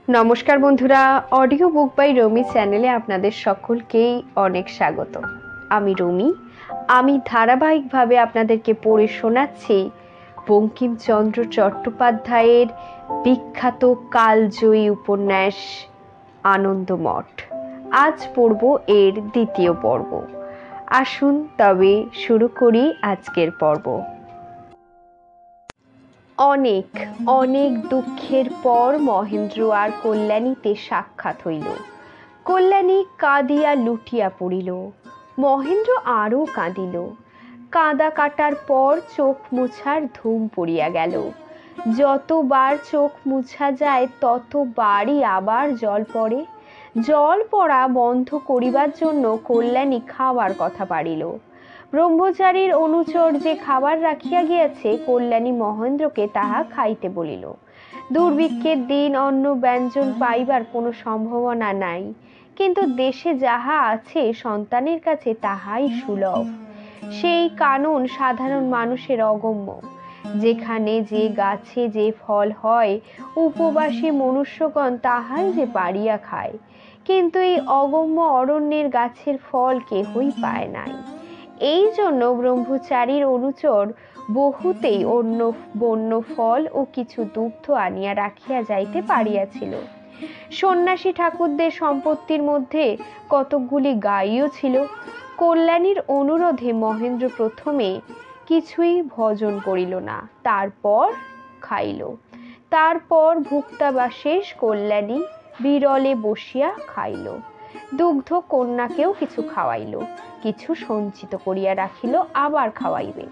নমস্কার বন্ধুরা, audio book by রমি চ্যানেলে আপনাদের সকলকেই অনেক স্বাগত। আমি রমি। আমি ধারাবাহিকভাবে আপনাদেরকে পড়ে শোনাচ্ছি বঙ্কিমচন্দ্র চট্টোপাধ্যায়ের বিখ্যাত কালজয়ী উপন্যাস আনন্দমঠ। আজ পড়ব এর দ্বিতীয় পর্ব। আসুন তবে শুরু করি আজকের পর্ব। অনেক অনেক দুঃখের পর মহেন্দ্র আর কল্যাণীতে সাক্ষাৎ হইল। কল্যাণী কাঁদিয়া লুটিয়া পড়িল, মহেন্দ্র আরও কাঁদিল। কাঁদা কাটার পর চোখ মুছার ধুম পড়িয়া গেল। যতবার চোখ মুছা যায় ততবারই আবার জল পড়ে। জল পড়া বন্ধ করিবার জন্য কল্যাণী খাওয়ার কথা পাড়িল। ব্রহ্মচারীর অনুচর যে খাবার রাখিয়া গিয়াছে, কল্যাণী মহেন্দ্রকে তাহা খাইতে বলিল। দুর্ভিক্ষের দিন অন্ন ব্যঞ্জন পাইবার কোনো সম্ভাবনা নাই, কিন্তু দেশে যাহা আছে সন্তানের কাছে তাহাই সুলভ। সেই কানন সাধারণ মানুষের অগম্য। যেখানে যে গাছে যে ফল হয়, উপবাসী মনুষ্যগণ তাহাই যে পাড়িয়া খায়, কিন্তু এই অগম্য অরণ্যের গাছের ফল কেহই পায় নাই। এই জন্য ব্রহ্মচারীর অনুচর বহুতেই অন্য বন্য ফল ও কিছু দুগ্ধ আনিয়া রাখিয়া যাইতে পারিয়াছিল। সন্ন্যাসী ঠাকুরদের সম্পত্তির মধ্যে কতকগুলি গাইও ছিল। কল্যাণীর অনুরোধে মহেন্দ্র প্রথমে কিছুই ভোজন করিল না, তারপর খাইল। তারপর ভুক্তাবাশেষ কল্যাণী বিরলে বসিয়া খাইল। দুগ্ধ কন্যাকেও কিছু খাওয়াইল, কিছু সঞ্চিত করিয়া রাখিল, আবার খাওয়াইবে।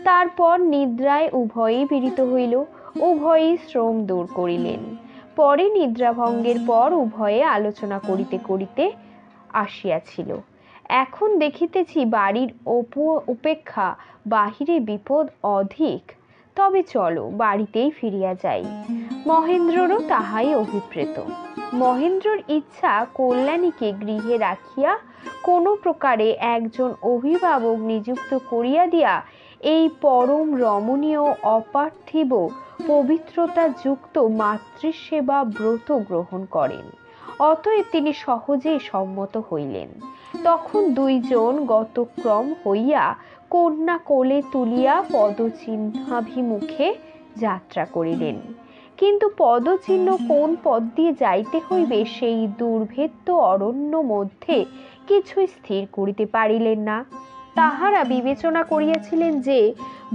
তারপর নিদ্রায় উভয়েই পীড়িত হইল, উভয়েই শ্রম দূর করিলেন। পরে নিদ্রাভঙ্গের পর উভয়ে আলোচনা করিতে করিতে আসিয়াছিল। এখন দেখিতেছি বাড়ির উপেক্ষা বাহিরে বিপদ অধিক, তবে চলো বাড়িতেই ফিরিয়া যাই। মহেন্দ্ররও তাহাই অভিপ্রেত। মহেন্দ্রর ইচ্ছা কল্যাণীকে গৃহে রাখিয়া কোনো প্রকারে একজন অভিভাবক নিযুক্ত করিয়া দিয়া এই পরম রমণীয় অপার্থিব পবিত্রতা যুক্ত মাতৃসেবা ব্রত গ্রহণ করেন। অতএব তিনি সহজেই সম্মত হইলেন। তখন দুইজন গতক্রম হইয়া কন্যা কোলে তুলিয়া পদচিহ্নাভিমুখে যাত্রা করিলেন। কিন্তু পদচিহ্ন কোন পথ দিয়ে যাইতে হইবে সেই দুর্ভেদ্য অরণ্য মধ্যে কিছুই স্থির করিতে পারিলেন না। তাহারা বিবেচনা করিয়াছিলেন যে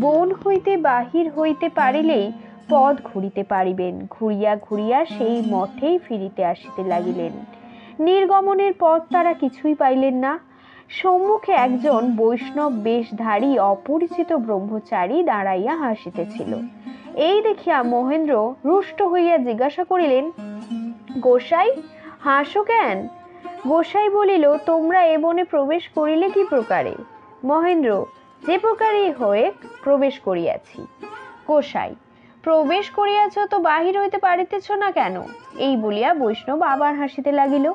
বন হইতে বাহির হইতে পারিলেই পথ ঘুরিতে পারিবেন। ঘুরিয়া ঘুরিয়া সেই মঠেই ফিরিতে আসিতে লাগিলেন। নির্গমনের পথ তারা কিছুই পাইলেন না। সম্মুখে একজন বৈষ্ণব বেশধারী অপরিচিত ব্রহ্মচারী দাঁড়াইয়া হাসিতেছিল। এই দেখিয়া মহেন্দ্র রুষ্ট হইয়া জিজ্ঞাসা করিলেন, গোসাই, হাসো কেন? গোসাই বলিল, তোমরা এ বনে প্রবেশ করিলে কি প্রকারে? মহেন্দ্র, যে প্রকারেই হয়ে প্রবেশ করিয়াছি। গোসাই, প্রবেশ করিয়াছ তো বাহির হইতে পারিতেছ না কেন? এই বলিয়া বৈষ্ণব আবার হাসিতে লাগিল।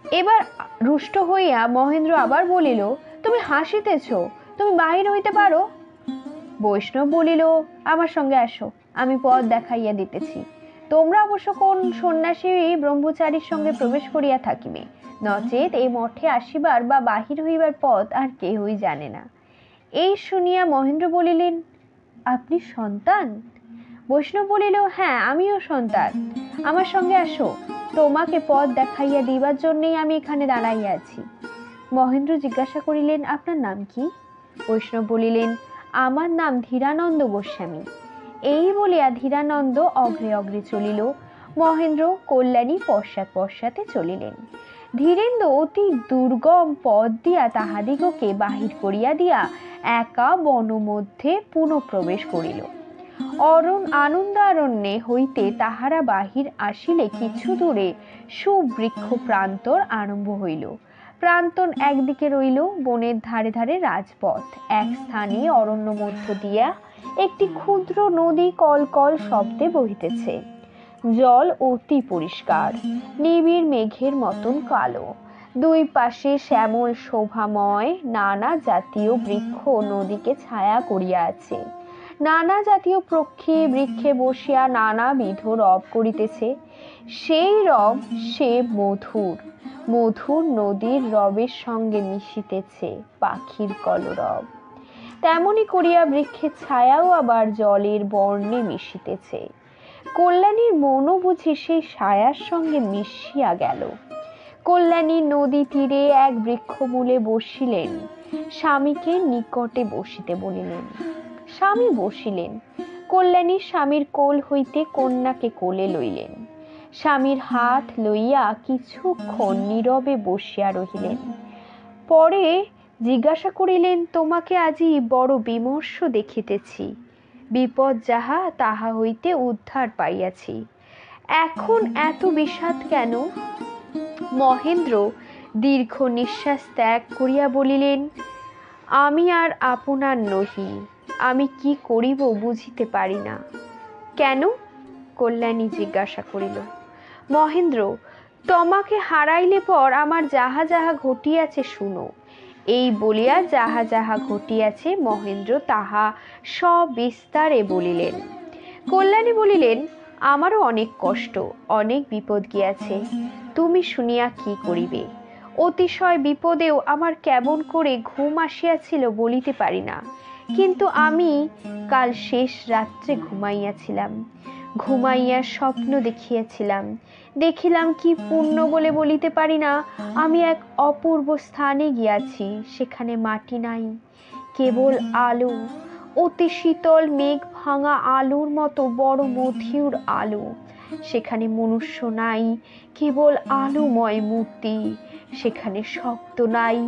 এবার রুষ্ট হইয়া মহেন্দ্র আবার বলিল, তুমি হাসিতেছ, তুমি বাহির হইতে পারো? বৈষ্ণব বলিল, আমার সঙ্গে আসো, আমি পথ দেখাইয়া দিতেছি। তোমরা অবশ্য কোন সন্ন্যাসী ব্রহ্মচারীর সঙ্গে প্রবেশ করিয়া থাকিবে, নচেত এই মঠে আসিবার বা বাহির হইবার পথ আর কেহই জানে না। এই শুনিয়া মহেন্দ্র বলিলেন, আপনি সন্তান? বৈষ্ণব বলিল, হ্যাঁ, আমিও সন্তান। আমার সঙ্গে আসো, তোমাকে পথ দেখাইয়া দিবার জন্যই আমি এখানে দাঁড়াইয়া আছি। মহেন্দ্র জিজ্ঞাসা করিলেন, আপনার নাম কি? বৈষ্ণব বলিলেন, আমার নাম ধীরানন্দ গোস্বামী। এই বলিয়া ধীরানন্দ অগ্রে অগ্রে চলিল। মহেন্দ্র কল্যাণী পশ্চাৎ পশ্চাতে চলিলেন। ধীরেন্দ্র অতি দুর্গম পথ দিয়া তাহাদিগকে বাহির করিয়া দিয়া একা বন মধ্যে পুনঃ প্রবেশ করিল। আনন্দারণ্যে হইতে তাহারা বাহির আসিলে কিছু দূরে সুবৃক্ষ প্রান্তর আরম্ভ হইল। প্রান্তন একদিকে রইল, বনের ধারে ধারে রাজপথ। এক স্থানে অরণ্য মধ্য দিয়া একটি ক্ষুদ্র নদী কলকল শব্দে বহিতেছে। জল অতি পরিষ্কার, নিবিড় মেঘের মতন কালো। দুই পাশে শ্যামল শোভাময় নানা জাতীয় বৃক্ষ নদীকে ছায়া করিয়া আছে। নানা জাতীয় পক্ষী বৃক্ষে বসিয়া নানাবিধ রব করিতেছে। সেই রব সে মধুর মধুর নদীর রবের সঙ্গে মিশিতেছে পাখির কলরব। তেমনি করিয়া বৃক্ষের ছায়াও আবার জলের বর্ণে মিশিতেছে। কল্যাণীর মনও বুঝি সেই ছায়ার সঙ্গে মিশিয়া গেল। কল্যাণী নদী তীরে এক বৃক্ষমূলে বসিলেন, স্বামীকে নিকটে বসিতে বলিলেন। স্বামী বসিলেন। কল্যাণী স্বামীর কোল হইতে কন্যাকে কোলে লইলেন। স্বামীর হাত লইয়া কিছুক্ষণ নীরবে বসিয়া রহিলেন। পরে জিজ্ঞাসা করিলেন, তোমাকে আজি বড় বিমর্ষ দেখিতেছি। বিপদ যাহা তাহা হইতে উদ্ধার পাইয়াছি, এখন এত বিষাদ কেন? মহেন্দ্র দীর্ঘ নিঃশ্বাস ত্যাগ করিয়া বলিলেন, আমি আর আপনার নহি, আমি কি করিব বুঝিতে পারি না। কেন? কল্যাণী জিজ্ঞাসা করিল। মহেন্দ্র, তোমাকে হারাইলে পর আমার যাহা যাহা ঘটিয়াছে শুনো। এই বলিয়া যাহা যাহা ঘটিয়াছে মহেন্দ্র তাহা সবিস্তারে বলিলেন। কল্যাণী বলিলেন, আমারও অনেক কষ্ট, অনেক বিপদ গিয়াছে, তুমি শুনিয়া কি করিবে? অতিশয় বিপদেও আমার কেমন করে ঘুম আসিয়াছিল বলিতে পারি না, কিন্তু আমি কাল শেষ রাত্রে ঘুমাইয়াছিলাম। ঘুমাইয়া স্বপ্ন দেখিয়াছিলাম। দেখিলাম কি পুণ্য বলে বলিতে পারি না, আমি এক অপূর্ব স্থানে গিয়াছি। সেখানে মাটি নাই, কেবল আলো, অতি শীতল মেঘ ভাঙা আলোর মতো বড় মধুর আলো। সেখানে মনুষ্য নাই, কেবল আলোময় মূর্তি। সেখানে শব্দ নাই,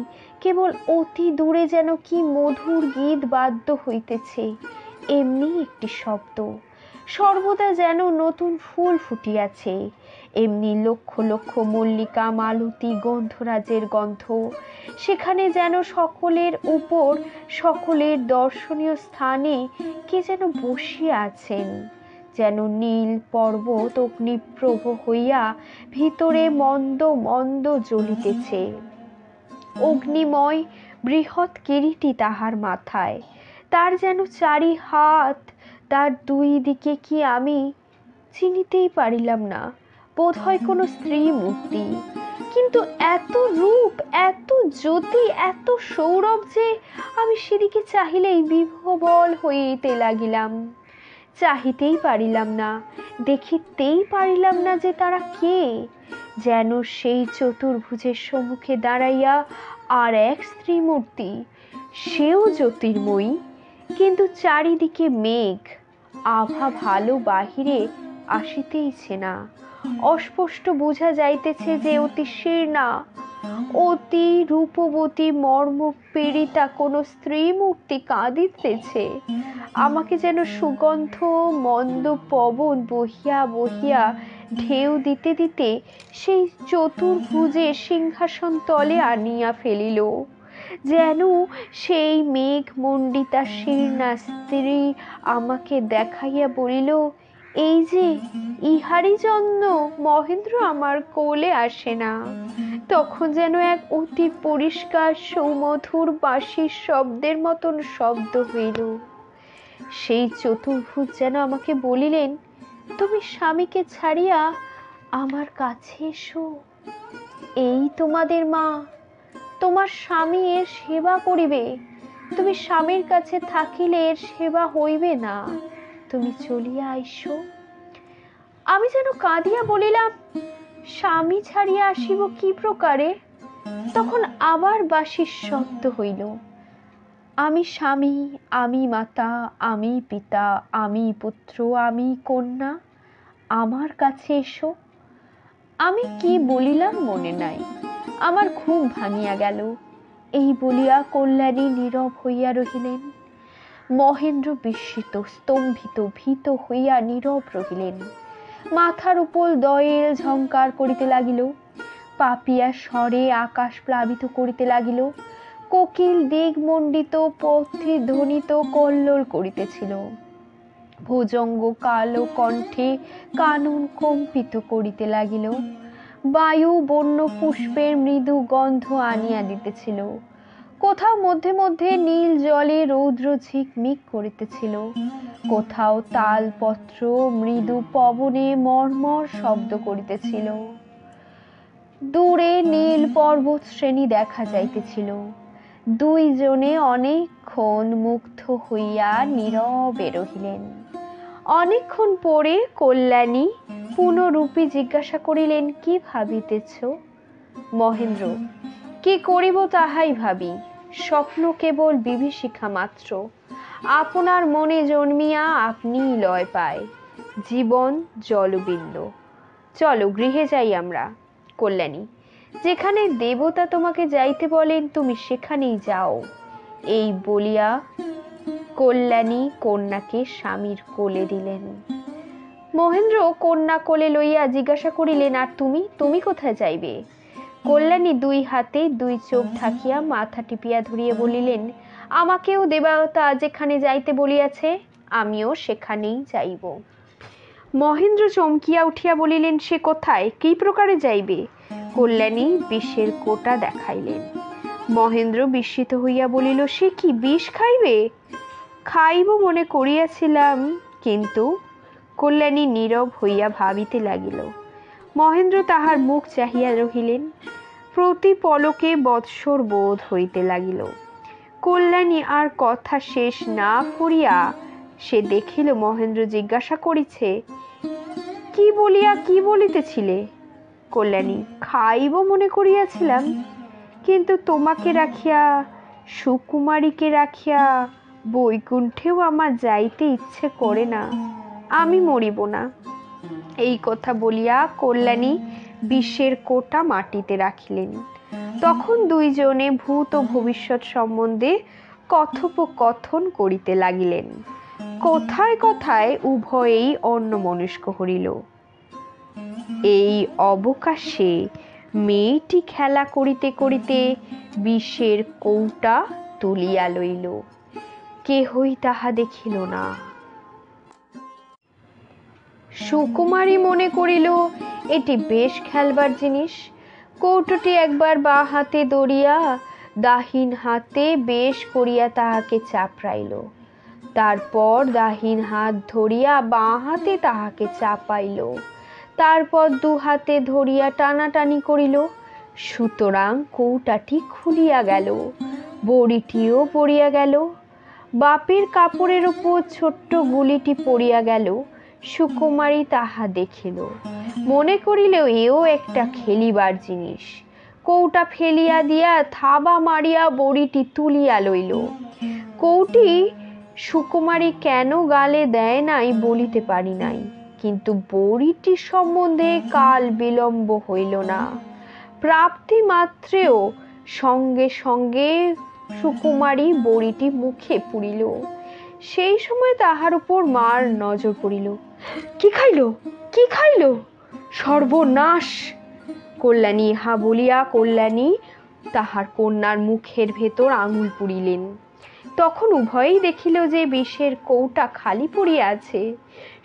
কেবল অতি দূরে যেন কি মধুর গীত বাদ্য হইতেছে, এমনি একটি শব্দ। সর্বদা যেন নতুন ফুল ফুটিয়াছে, এমনি লক্ষ লক্ষ মল্লিকা মালতী গন্ধরাজের গন্ধ। সেখানে যেন সকলের উপর, সকলের দর্শনীয় স্থানে কে যেন বসিয়া আছেন, যেন নীল পর্বত অগ্নিপ্রভ হইয়া ভিতরে মন্দ মন্দ জ্বলিতেছে। অগ্নিময় বৃহৎ কিরীটি তাহার মাথায়, তার যেন চারি হাত, তার দুই দিকে কি আমি চিনিতেই পারিলাম না, বোধ হয় কোনো স্ত্রী মূর্তি। কিন্তু এত রূপ, এত জ্যোতি, এত সৌরভ যে আমি সেদিকে চাহিলেই বিহ্বল হইতে লাগিলাম। চাহিতেই পারিলাম না, দেখিতেই পারিলাম না যে তারা কে। যেন সেই চতুর্ভুজের সম্মুখে দাঁড়াইয়া আর এক স্ত্রী মূর্তি, সেও জ্যোতির্ময়ী, কিন্তু চারিদিকে মেঘ, আভা ভালো বাহিরে আসিতেইছে না। অস্পষ্ট বোঝা যাইতেছে যে অতি শীর্ণা, অতি রূপবতী মর্ম পীড়িতা কোন স্ত্রী মূর্তি কাঁদিতেছে। আমাকে যেন সুগন্ধ মন্দ পবন বহিয়া বহিয়া ঢেউ দিতে দিতে সেই চতুর্ভুজের সিংহাসন তলে আনিয়া ফেলিল। যেন সেই মেঘ মণ্ডিতা শীর্ণা স্ত্রী আমাকে দেখাইয়া বলিল, এই যে ইহারই জন্য মহেন্দ্র আমার কোলে আসে না। তখন যেন এক অতি পরিষ্কার সুমধুর বাঁশির শব্দের মতন শব্দ হইল। সেই চতুর্ভুজ যেন আমাকে বলিলেন, তুমি স্বামীকে ছাড়িয়া আমার কাছে এসো। এই তোমাদের মা, তোমার স্বামী এর সেবা করিবে। তুমি স্বামীর কাছে থাকিলে এর সেবা হইবে না, তুমি চলিয়া আইসো। আমি যেন কাঁদিয়া বলিলাম, স্বামী ছাড়িয়া আসিব কি প্রকারে? তখন আবার বাঁশির শব্দ হইল। আমি স্বামী, আমি মাতা, আমি পিতা, আমি পুত্র, আমি কন্যা, আমার কাছে এসো। আমি কি বলিলাম মনে নাই, আমার ঘুম ভাঙিয়া গেল। এই বলিয়া কল্যাণী নীরব হইয়া রহিলেন। মহেন্দ্র বিস্মিত, স্তম্ভিত, ভীত হইয়া নীরব রহিলেন। মাথার উপর দয়েল ঝংকার করিতে লাগিল, পাপিয়া স্বরে আকাশ প্লাবিত করিতে লাগিল। কোকিল দিগমণ্ডিত প্রতিধ্বনিত কল্লোল করিতেছিল। ভুজঙ্গ কালো কণ্ঠে কানন কম্পিত করিতে লাগিল। বায়ু বন্য পুষ্পের মৃদু গন্ধ আনিয়া দিতেছিল। কোথাও মধ্যে মধ্যে নীল জলে রৌদ্র ঝিকমিক করিতেছিল, কোথাও তালপত্র মৃদু পবনে মর্মর শব্দ করিতেছিল। দূরে নীল পর্বত শ্রেণী দেখা যাইতেছিল। দুইজনে অনেকক্ষণ মুগ্ধ হইয়া নীরবে রহিলেন। অনেকক্ষণ পরে কল্যাণী পুনরূপী জিজ্ঞাসা করিলেন, কি ভাবিতেছ? মহেন্দ্র, কি করিব তাহাই ভাবি, স্বপ্ন কেবল বিভীষিকা মাত্র, আপনার মনে জন্মিয়া আপনিই লয় পায়, জীবন জলবিন্দু। চলো গৃহে যাই আমরা। কল্যাণী, যেখানে দেবতা তোমাকে যাইতে বলেন তুমি সেখানেই যাও। এই বলিয়া কল্যাণী কন্যাকে স্বামীর কোলে দিলেন। মহেন্দ্র কন্যা কোলে লইয়া জিজ্ঞাসা করিলেন, আর তুমি তুমি কোথায় যাইবে? কল্যাণী দুই হাতে দুই চোখ ঢাকিয়া মাথা টিপিয়া ধরিয়া বলিলেন, আমাকেও দেবতা যেখানে যাইতে বলিয়াছে আমিও সেখানেই যাইব। মহেন্দ্র চমকিয়া উঠিয়া বলিলেন, সে কোথায়, কি প্রকারে যাইবে? কল্যাণী বিষের কোটা দেখাইলেন। মহেন্দ্র বিস্মিত হইয়া বলিল, সে কি, বিষ খাইবে? খাইব মনে করিয়াছিলাম, কিন্তু। কল্যাণী নীরব হইয়া ভাবিতে লাগিল। মহেন্দ্র তাহার মুখ চাহিয়া রহিলেন। প্রতি পলকে বৎসর বোধ হইতে লাগিল। কল্যাণী আর কথা শেষ না করিয়া সে দেখিল মহেন্দ্র জিজ্ঞাসা করিছে, কি বলিয়া কি বলিতেছিলে? কল্যাণী, খাইব মনে করিয়াছিলাম, কিন্তু তোমাকে রাখিয়া, সুকুমারীকে রাখিয়া বৈকুণ্ঠেও আমার যাইতে ইচ্ছে করে না, আমি মরিব না। এই কথা বলিয়া কল্যাণী বিষের কোটা মাটিতে রাখিলেন। তখন দুইজনে ভূত ও ভবিষ্যৎ সম্বন্ধে কথোপকথন করিতে লাগিলেন। কথায় কথায় উভয়েই অন্যমনস্ক হইল। এই অবকাশে মেয়েটি খেলা করিতে করিতে বিষের কৌটা তুলিয়া লইল। কেহই তাহা দেখিল না। সুকুমারী মনে করিল এটি বেশ খেলবার জিনিস। কৌটোটি একবার বাঁ হাতে ধরিয়া দাহিন হাতে বেশ করিয়া তাহাকে চাপড়াইল, তারপর দাহিন হাত ধরিয়া বাঁ হাতে তাহাকে চাপাইল, তারপর দু হাতে ধরিয়া টানাটানি করিল। সুতরাং কৌটাটি খুলিয়া গেল, বড়িটিও পড়িয়া গেল। বাপের কাপড়ের উপর ছোট্ট গুলিটি পড়িয়া গেল। সুকুমারী তাহা দেখিল, মনে করিল এও একটা খেলিবার জিনিস। কৌটা ফেলিয়া দিয়া থাবা মারিয়া বড়িটি তুলিয়া লইল। কৌটি সুকুমারী কেন গালে দেয় নাই বলিতে পারি নাই, কিন্তু বড়িটি সম্বন্ধে কাল বিলম্ব হইল না। প্রাপ্তি মাত্রেও সঙ্গে সঙ্গে সুকুমারী বড়িটি মুখে পুরিল। সেই সময় তাহার উপর মার নজর পড়িল। কি খাইল, কি খাইল, সর্বনাশ! কল্যাণী ইহা বলিয়া কল্যাণী তাহার কন্যার মুখের ভেতর আঙুল পুরিলেন। তখন উভয়েই দেখিল যে বিষের কৌটা খালি পড়িয়া আছে।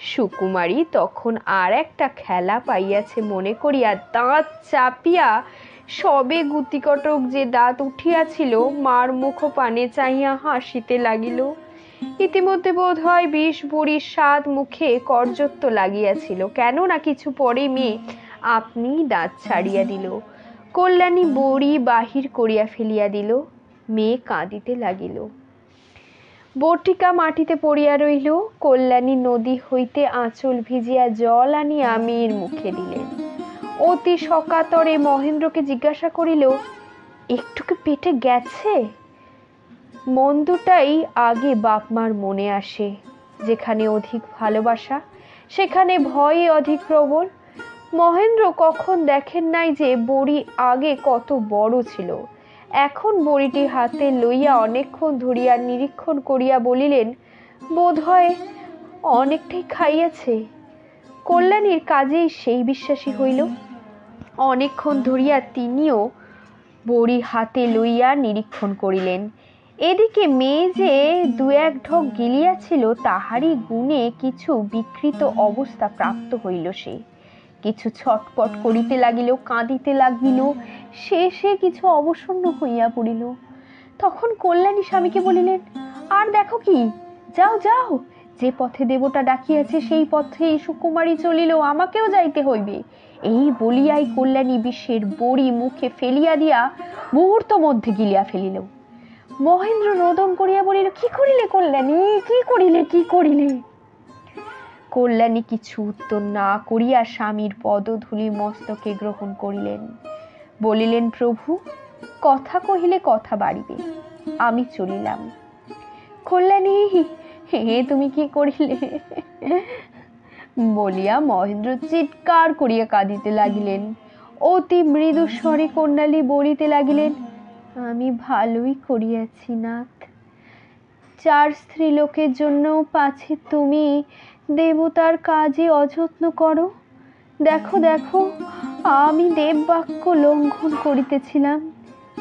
সুকুমারী তখন আর একটা খেলা পাইয়াছে মনে করিয়া দাঁত চাপিয়া, সবে গুটিকটক যে দাঁত উঠিয়াছিল, মার মুখপানে চাহিয়া হাসিতে লাগিল। ইতিমধ্যে বোধ হয় বিষ বড়ির স্বাদ মুখে কর্যত্ব লাগিয়াছিল, কেননা কিছু পরে মেয়ে আপনি দাঁত ছাড়িয়া দিল। কল্যাণী বড়ি বাহির করিয়া ফেলিয়া দিল। মেয়ে কাঁদিতে লাগিল। বটিকা মাটিতে পড়িয়া রইল। কল্যাণী নদী হইতে আঁচল ভিজিয়া জল আনিয়া মেয়ের মুখে দিলেন। অতি সকাতরে মহেন্দ্রকে জিজ্ঞাসা করিল, একটু কি পেটে গেছে? মন্দটাই আগে বাপ মার মনে আসে। যেখানে অধিক ভালোবাসা সেখানে ভয়ই অধিক প্রবল। মহেন্দ্র কখন দেখেন নাই যে বড়ি আগে কত বড় ছিল। এখন বড়িটি হাতে লইয়া অনেকক্ষণ ধরিয়া নিরীক্ষণ করিয়া বলিলেন, বোধ হয় অনেকটাই খাইয়াছে। কল্যাণীর কাজেই সেই বিশ্বাসী হইল। অনেকক্ষণ ধরিয়া তিনিও বড়ি হাতে লইয়া নিরীক্ষণ করিলেন। এদিকে মেয়ে যে দু এক ঢোক গিলিয়াছিল, তাহারই গুণে কিছু বিকৃত অবস্থা প্রাপ্ত হইল। সে কিছু ছটপট করিতে লাগিল, কাঁদিতে লাগিল, শেষে কিছু অবসন্ন হইয়া পড়িল। তখন কল্যাণী স্বামীকে বলিলেন, আর দেখো কি, যাও যাও, যে পথে দেবতা ডাকিয়াছে সেই পথে সুকুমারী চলিল, আমাকেও যাইতে হইবে। এই বলিয়াই কল্যাণী বিশ্বের বড়ি মুখে ফেলিয়া দিয়া মুহূর্ত মধ্যে গিলিয়া ফেলিল। মহেন্দ্র রোদন করিয়া বলিল, কি করিলে কল্যাণী, কি করিলে, কি করিলে? কল্যাণী কিছু উত্তর না করিয়া স্বামীর পদধূলি মস্তকে গ্রহণ করিলেন। বলিলেন, প্রভু, কথা কহিলে কথা বাড়িবে, আমি চলিলাম। কল্যাণী, হে তুমি কি করিলে বলিয়া মহেন্দ্র চিৎকার করিয়া কাঁদিতে লাগিলেন। অতি মৃদু স্বরে কল্যাণী বলিতে লাগিলেন, আমি ভালোই করিয়াছি নাথ। 4 স্ত্রী লোকের জন্য পাছে তুমি দেবতার কাজে অযত্ন করো। দেখো দেখো, আমি দেববাক্য লঙ্ঘন করিতেছিলাম,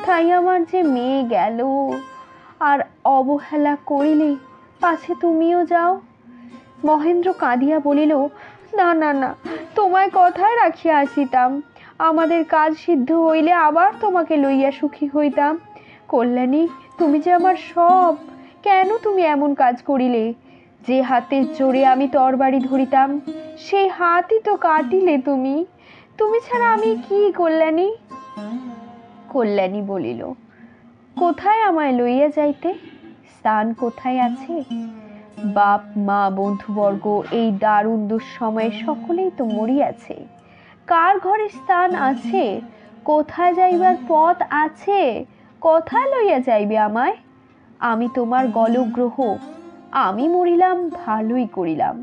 তাই আমার যে মেয়ে গেল। আর অবহেলা করিলে পাছে তুমিও যাও। মহেন্দ্র কাঁদিয়া বলিল, না না না, তোমায় কথায় রাখিয়া আসিতাম, আমাদের কাজ সিদ্ধ হইলে আবার তোমাকে লইয়া সুখী হইতাম। কল্যাণী, তুমি যে আমার সব, কেন তুমি এমন কাজ করিলে? যে হাতের জোরে আমি তরবারি ধরিতাম, সেই হাতই তো কাটিলে তুমি। তুমি ছাড়া আমি কি কল্যাণী? কল্যাণী বলিল, কোথায় আমায় লইয়া যাইতে? স্থান কোথায় আছে? বাপ মা বন্ধুবর্গ এই দারুণ দুঃসময়ে সকলেই তো মরিয়াছে। কার ঘরে স্থান আছে? কোথায় যাইবার পথ আছে? কোথায় লইয়া যাইবে আমায়? আমি তোমার গলগ্রহ, আমি মরিলাম ভালোই করিলাম।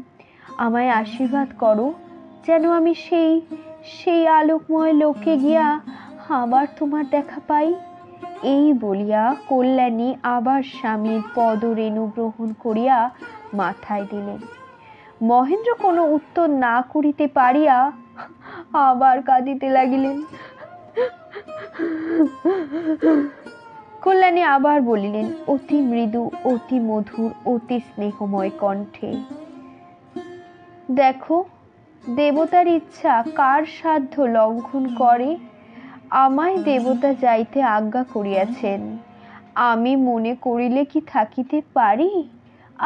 আমায় আশীর্বাদ করো, যেন আমি সেই আলোকময় লোকে গিয়া আবার তোমার দেখা পাই। এই বলিয়া কল্যাণী আবার স্বামীর পদরেণু গ্রহণ করিয়া মাথায় দিলেন। মহেন্দ্র কোনো উত্তর না করিতে পারিয়া আবার কাঁদিতে লাগিলেন। কল্যাণী আবার বলিলেন অতি মৃদু, অতি মধুর, অতি স্নেহময় কণ্ঠে, দেখো, দেবতার ইচ্ছা কার সাধ্য লঙ্ঘন করে? আমায় দেবতা যাইতে আজ্ঞা করিয়াছেন, আমি মনে করিলে কি থাকিতে পারি?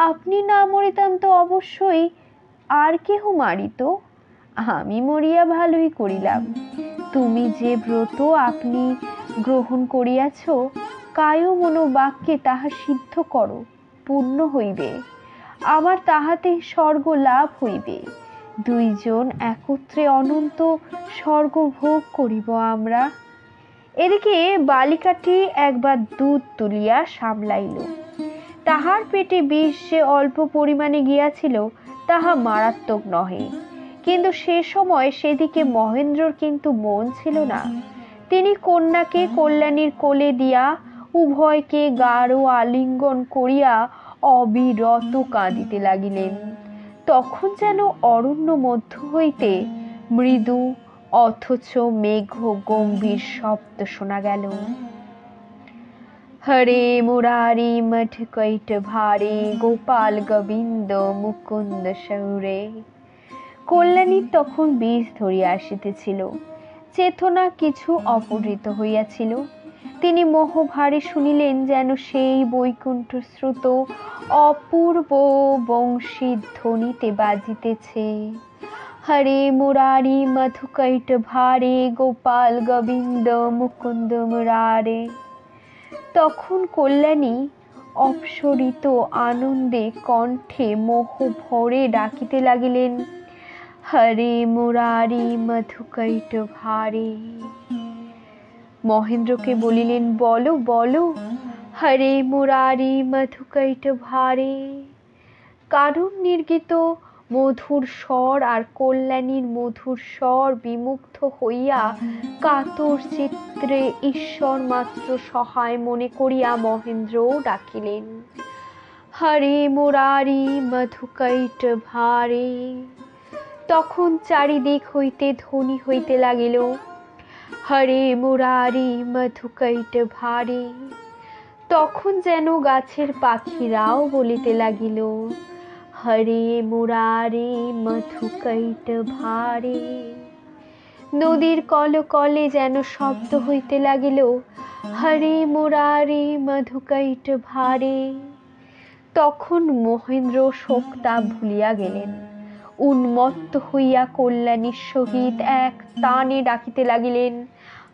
আপনি না মরিতাম তো অবশ্যই আর কেহ মারিত, আমি মরিয়া ভালোই করিলাম। তুমি যে ব্রত আপনি গ্রহণ করিয়াছ, কায় মনো বাক্যে তাহা সিদ্ধ করো, পূর্ণ হইবে, আমার তাহাতে স্বর্গ লাভ হইবে। 2 জন একত্রে অনন্ত স্বর্গ ভোগ করিব আমরা। এদিকে বালিকাটি একবার দুধ তুলিয়া সামলাইল। তাহার পেটে বিষ যে অল্প পরিমাণে গিয়াছিল তাহা মারাত্মক নহে, কিন্তু সে সময় সেদিকে মহেন্দ্রর কিন্তু মন ছিল না। তিনি কন্যাকে কল্যাণীর কোলে দিয়া উভয়কে গাঢ় আলিঙ্গন করিয়া অবিরত কাঁদিতে লাগিলেন। তখন যেন অরণ্য মধ্য হইতে মৃদু অথচ মেঘ গম্ভীর শব্দ শোনা গেল, হরে মুরারি মঠ কৈট ভারে, গোপাল গোবিন্দ মুকুন্দ শৌরে। কল্যাণীর তখন বিষ ধরিয়া আসিতেছিল, চেতনা কিছু অপহৃত হইয়াছিল। তিনি মোহভারে শুনিলেন যেন সেই বৈকুণ্ঠ শ্রুত অপূর্ব বংশী ধ্বনিতে বাজিতেছে, হরে মুরারি মধুকৈট ভারে, গোপাল গোবিন্দ মুকুন্দ মুরারে। তখন কল্যাণী অপসরিত আনন্দে কণ্ঠে মোহ ভরে ডাকিতে লাগিলেন, হরে মুরারি মধুকৈট ভারে। মহেন্দ্রকে বলিলেন, বলো বলো, হরে মুরারি মধুকৈট ভারে। কারুর নির্গীত মধুর স্বর আর কল্যাণীর মধুর স্বর বিমুগ্ধ হইয়া কাতর চিত্রে ঈশ্বর মাত্র সহায় মনে করিয়া মহেন্দ্র ডাকিলেন, হরে মুরারি মধুকৈট ভারে। তখন চারিদিক হইতে ধ্বনি হইতে লাগিল, হরে মুরারি মধুকৈট ভারে। তখন যেন গাছের পাখিরাও বলিতে লাগিল, হরে মুরারি মধুকৈট ভারে। নদীর কলকলে যেন শব্দ হইতে লাগিল, হরে মুরারে মধুকৈট ভারে। তখন মহেন্দ্র শোকটা ভুলিয়া গেলেন। উন্মত্ত হইয়া কল্যাণীর সহিত এক টানে ডাকিতে লাগিলেন,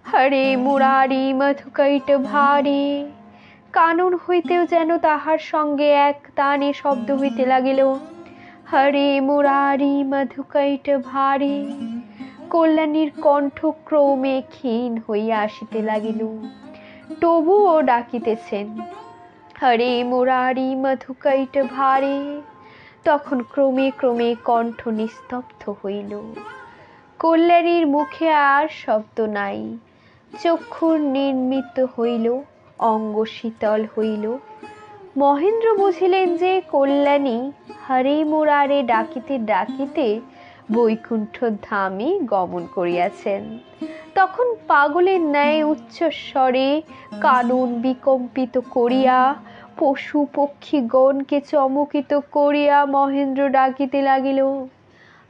হরে মুরারি মধুকৈট ভারে। কানন হইতেও যেন তাহার সঙ্গে এক টানে শব্দ হইতে লাগিল, হরে মুরারি মধুকৈট ভারে। কল্যাণীর কণ্ঠ ক্রমে ক্ষীণ হইয়া আসিতে লাগিল, তবুও ডাকিতেছেন, হরে মুরারি মধুকৈট ভারে। তখন ক্রমে ক্রমে কণ্ঠ নিস্তব্ধ হইল, কল্যাণীর মুখে আর শব্দ নাই। চক্ষুর নির্মিত হইল, অঙ্গ শীতল হইল। মহেন্দ্র বুঝিলেন যে কল্যাণী হরে মুরারে ডাকিতে ডাকিতে বৈকুণ্ঠ ধামে গমন করিয়াছেন। তখন পাগলের ন্যায় উচ্চস্বরে কানন বিকম্পিত করিয়া পশু পক্ষীগণকে চমকিত করিয়া মহেন্দ্র ডাকিতে লাগিল,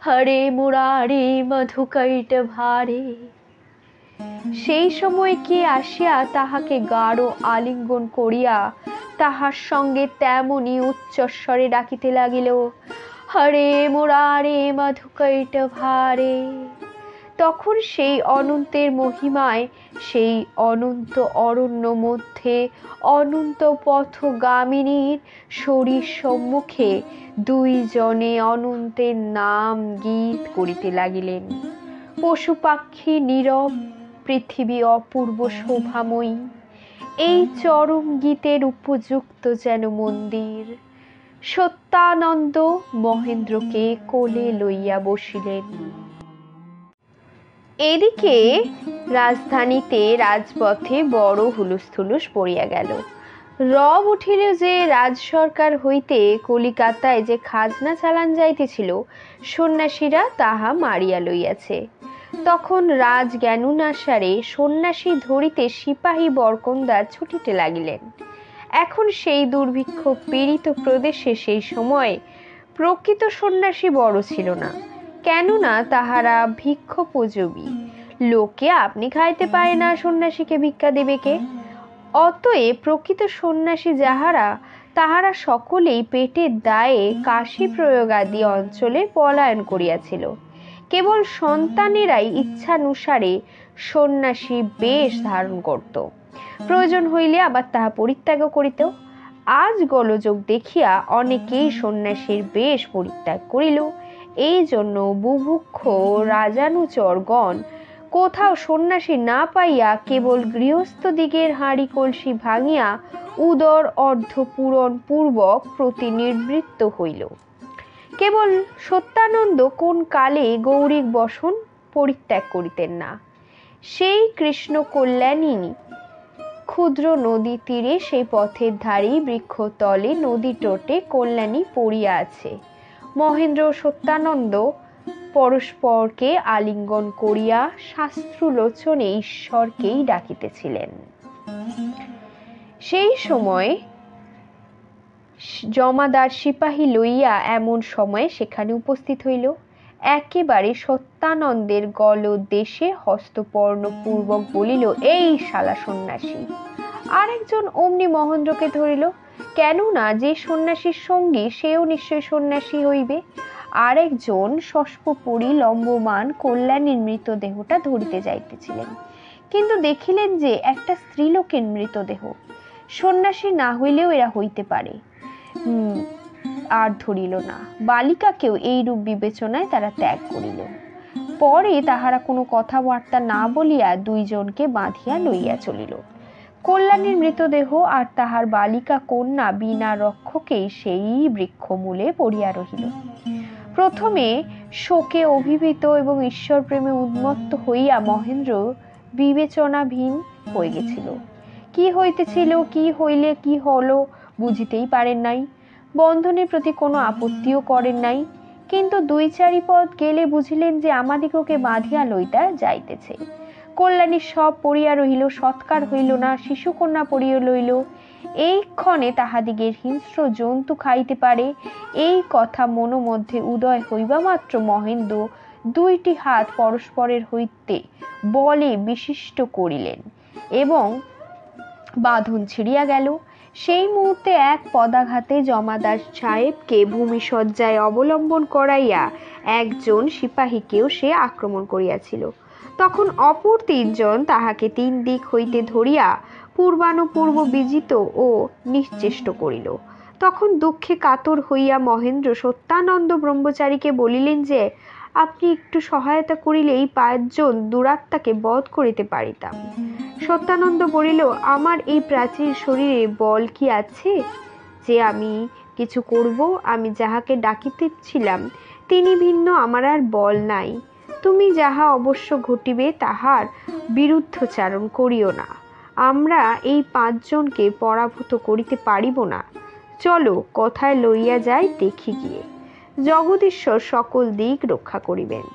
হরে মুরারে মধুকৈট ভারে। সেই সময় কে আসিয়া তাহাকে গাঢ় আলিঙ্গন করিয়া তাহার সঙ্গে তেমনি উচ্চস্বরে ডাকিতে লাগিল, হরে মুরারে মধুকৈট ভারে। তখন সেই অনন্তের মহিমায় সেই অনন্ত অরণ্য মধ্যে অনন্ত পথগামিনীর শরীর সম্মুখে দুইজনে অনন্তের নাম গীত করিতে লাগিলেন। পশু পাখি নীরব, পৃথিবী অপূর্ব শোভাময়ী। এই চরম গীতের উপযুক্ত যেন মন্দির। সত্যানন্দ মহেন্দ্রকে কোলে লইয়া বসিলেন। এদিকে রাজধানীতে রাজপথে বড় হুলুস্থুলুস পড়িয়া গেল। রব উঠিল যে রাজ সরকার হইতে কলিকাতায় যে খাজনা চালান যাইতেছিল, সন্ন্যাসীরা তাহা মারিয়া লইয়াছে। তখন রাজজ্ঞানুসারে সন্ন্যাসী ধরিতে সিপাহী বরকন্দার ছুটিতে লাগিলেন। এখন সেই দুর্ভিক্ষ পীড়িত প্রদেশে সেই সময় প্রকৃত সন্ন্যাসী বড় ছিল না, কেননা তাহারা ভিক্ষোপযোগী। লোকে আপনি খাইতে পায় না, সন্ন্যাসীকে ভিক্ষা দেবে কে? অতএব প্রকৃত সন্ন্যাসী যাহারা, তাহারা সকলেই পেটের দায়ে কাশী প্রয়োগাদি অঞ্চলে পলায়ন করিয়াছিল। কেবল সন্তানেরাই ইচ্ছানুসারে সন্ন্যাসী বেশ ধারণ করত, প্রয়োজন হইলে আবার তাহা পরিত্যাগ করিত। আজ গোলযোগ দেখিয়া অনেকেই সন্ন্যাসীর বেশ পরিত্যাগ করিল। এই জন্য বুভুক্ষ রাজানুচরগণ কোথাও সন্ন্যাসী না পাইয়া কেবল গৃহস্থদিগের হাঁড়ি কলসি ভাঙিয়া উদর অর্ধপূরণ পূর্বক প্রতিনিবৃত্ত হইল। কেবল সত্যানন্দ কোন কালে গৌরীক বসন পরিত্যাগ করিতেন না। সেই কৃষ্ণ কল্যাণী ক্ষুদ্র নদী তীরে সেই পথের ধারেই বৃক্ষতলে নদী তটে কল্যাণী পড়িয়া আছে। মহেন্দ্র ও সত্যানন্দ পরস্পরকে আলিঙ্গন করিয়া শাস্ত্রলোচনে ঈশ্বরকেই ডাকিতেছিলেন। সেই সময় জমাদার সিপাহী লইয়া এমন সময়ে সেখানে উপস্থিত হইল। একেবারে সত্যানন্দের গলদেশে হস্তপর্ণ পূর্বক বলিল, এই শালা সন্ন্যাসী। আরেকজন অমনি মহেন্দ্রকে ধরিল, কেননা যে সন্ন্যাসীর সঙ্গী সেও নিশ্চয় সন্ন্যাসী হইবে। আরেকজন শষ্পপরি লম্বমান কল্যাণীর মৃতদেহটা ধরিতে যাইতেছিলেন, কিন্তু দেখিলেন যে একটা স্ত্রীলোকের মৃতদেহ। সন্ন্যাসী না হইলেও এরা হইতে পারে, আর ধরিল না। বালিকাকেও এইরূপ বিবেচনায় তারা ত্যাগ করিল। পরে তাহারা কোনো কথাবার্তা না বলিয়া দুইজনকে বাঁধিয়া লইয়া চলিল। কল্যাণীর মৃতদেহ আর তাহার বালিকা কন্যা বিনা রক্ষকেই সেই বৃক্ষমূলে পড়িয়া রহিল। প্রথমে শোকে অভিভূত এবং ঈশ্বর প্রেমে উন্মত্ত হইয়া মহেন্দ্র বিবেচনাহীন হয়ে গেছিল। কি হইতেছিল, কি হইলে কি হলো বুঝিতেই পারেন নাই। বন্ধনের প্রতি কোনো আপত্তিও করেন নাই, কিন্তু দুই চারি পথ গেলে বুঝিলেন যে আমাদিগকে বাঁধিয়া লইতা যাইতেছে। কল্যাণী সব পড়িয়া রহিল, সৎকার হইল না, শিশুকন্যা পড়িয়া লইল। এই ক্ষণে তাহাদিগের হিংস্র জন্তু খাইতে পারে, এই কথা মনোমধ্যে উদয় হইবা মাত্র মহেন্দ্র দুইটি হাত পরস্পরের হইতে বলে বিশিষ্ট করিলেন এবং বাঁধন ছিঁড়িয়া গেল। সেই মুহূর্তে এক পদাঘাতে জমাদার সাহেবকে ভূমিশয্যায় অবলম্বন করাইয়া একজন সিপাহীকেও সে আক্রমণ করিয়াছিল। তখন অপর তিনজন তাহাকে তিন দিক হইতে ধরিয়া পূর্বানুপূর্ব বিজিত ও নিশ্চেষ্ট করিল। তখন দুঃখে কাতর হইয়া মহেন্দ্র সত্যানন্দ ব্রহ্মচারীকে বলিলেন যে, আপনি একটু সহায়তা করিলে এই পাঁচজন দুরাত্মাকে বধ করিতে পারিতাম। সত্যানন্দ বলিল, আমার এই প্রাচীর শরীরে বল কি আছে যে আমি কিছু করব? আমি যাহাকে ডাকিতেছিলাম তিনি ভিন্ন, আমার আর বল নাই। তুমি যাহা অবশ্য ঘটিবে তাহার বিরুদ্ধচারণ করিও না। আমরা এই পাঁচজনকে পরাভূত করিতে পারিব না। চলো কোথায় লইয়া যাই দেখি গিয়ে। জগদীশ্বর সকল দিক রক্ষা করিবেন।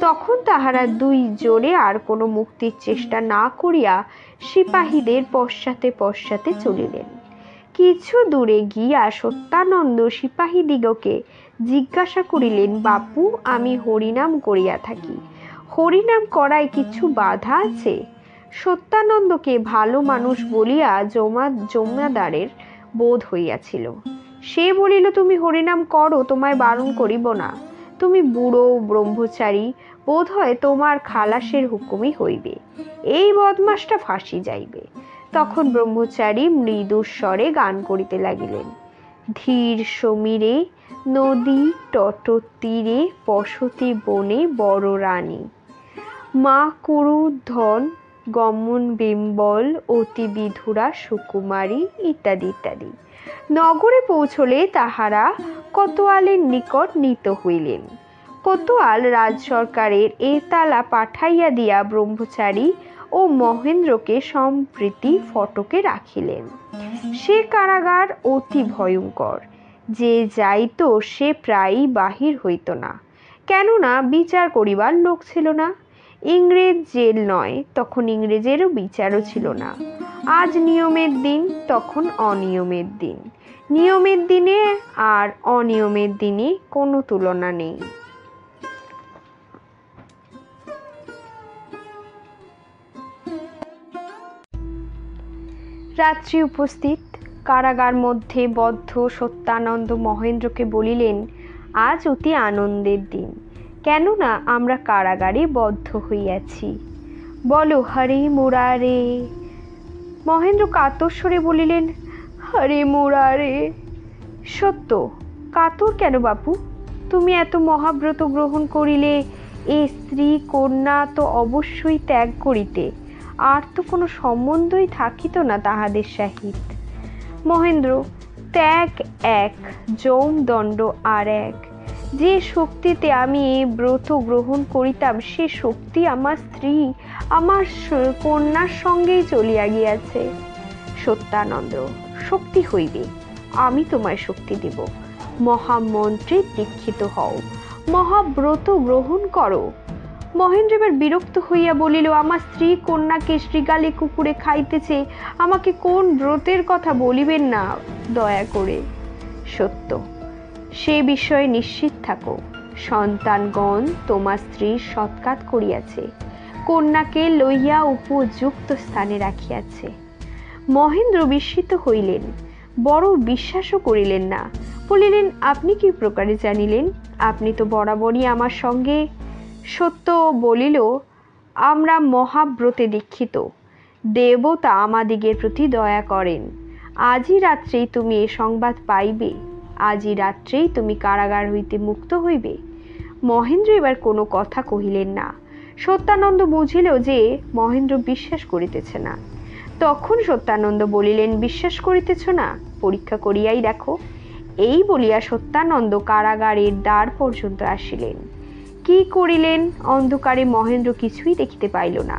তখন তাহারা দুই জোরে আর কোনো মুক্তির চেষ্টা না করিয়া সিপাহীদের পশ্চাতে পশ্চাতে চলিলেন। কিছু দূরে গিয়া সত্যানন্দ সিপাহীদিগকে জিজ্ঞাসা করিলেন, বাপু, আমি হরিনাম করিয়া থাকি, হরিনাম করায় কিছু বাধা আছে? সত্যানন্দকে ভালো মানুষ বলিয়া জমাদারের বোধ হইয়াছিল। সে বলিল, তুমি হরিনাম করো, তোমায় বারণ করিব না। তুমি বুড়ো ব্রহ্মচারী, বোধ হয় তোমার খালাসের হুকুমই হইবে। এই বদমাসটা ফাঁসি যাইবে। তখন ব্রহ্মচারী মৃদুস্বরে গান করিতে লাগিলেন। ধীর সমীরে নদী তট তীরে বসতি বনে বড় রানী, মা কুরু ধন গমন বিম্বল অতি বিধুরা সুকুমারী ইত্যাদি ইত্যাদি। নগরে পৌঁছলে তাহারা কোতোয়ালের নিকট নীত হইলেন। কোতোয়াল রাজ সরকারের এতালা পাঠাইয়া দিয়া ব্রহ্মচারী ও মহেন্দ্রকে সম্প্রীতি ফটকে রাখিলেন। সে কারাগার অতি ভয়ঙ্কর। যে যাইত সে প্রায়ই বাহির হইত না, কেননা বিচার করিবার লোক ছিল না। ইংরেজ জেল নয়, তখন ইংরেজেরও বিচারও ছিল না। আজ নিয়মের দিন, তখন অনিয়মের দিন। নিয়মের দিনে আর অনিয়মের দিনে কোনো তুলনা নেই। রাত্রি উপস্থিত। কারাগার মধ্যে বদ্ধ সত্যানন্দ মহেন্দ্রকে বলিলেন, আজ অতি আনন্দের দিন, কেননা আমরা কারাগারে বদ্ধ হইয়াছি। বলো, হরে মুরারে। মহেন্দ্র কাতর স্বরে বলিলেন, হরে মুরারে। সত্য, কাতর কেন বাপু? তুমি এত মহাব্রত গ্রহণ করিলে এ স্ত্রী কন্যা তো অবশ্যই ত্যাগ করিতে, আর তো কোনো সম্বন্ধই থাকিত না তাহাদের সহিত। মহেন্দ্র, ত্যাগ এক, যম দণ্ড আর এক। যে শক্তিতে আমি এই ব্রত গ্রহণ করিতাম সে শক্তি আমার স্ত্রী, আমার কন্যার সঙ্গেই চলিয়া গিয়াছে। সত্যানন্দ, শক্তি হইবে, আমি তোমায় শক্তি দেব। মহামন্ত্রে দীক্ষিত হও, মহাব্রত গ্রহণ করো। মহেন্দ্র এবার বিরক্ত হইয়া বলিল, আমার স্ত্রী কন্যাকে শৃগালে কুকুরে খাইতেছে, আমাকে কোন ব্রতের কথা বলিবেন না দয়া করে। সত্য, সে বিষয়ে নিশ্চিত থাকো, সন্তানগণ তোমার স্ত্রীর সৎকাত করিয়াছে, কন্যাকে লইয়া উপযুক্ত স্থানে রাখিয়াছে। মহেন্দ্র বিস্মিত হইলেন, বড় বিশ্বাসও করিলেন না। বলিলেন, আপনি কি প্রকারে জানিলেন? আপনি তো বরাবরই আমার সঙ্গে। সত্য বলিল, আমরা মহাব্রতে দীক্ষিত, দেবতা আমাদিগের প্রতি দয়া করেন। আজই রাত্রেই তুমি এ সংবাদ পাইবে, আজই রাত্রেই তুমি কারাগার হইতে মুক্ত হইবে। মহেন্দ্র এবার কোনো কথা কহিলেন না। সত্যানন্দ বুঝিল যে মহেন্দ্র বিশ্বাস করিতেছে না। তখন সত্যানন্দ বলিলেন, বিশ্বাস করিতেছ না? পরীক্ষা করিয়াই দেখো। এই বলিয়া সত্যানন্দ কারাগারের দ্বার পর্যন্ত আসিলেন। কি করিলেন অন্ধকারে মহেন্দ্র কিছুই দেখিতে পাইল না,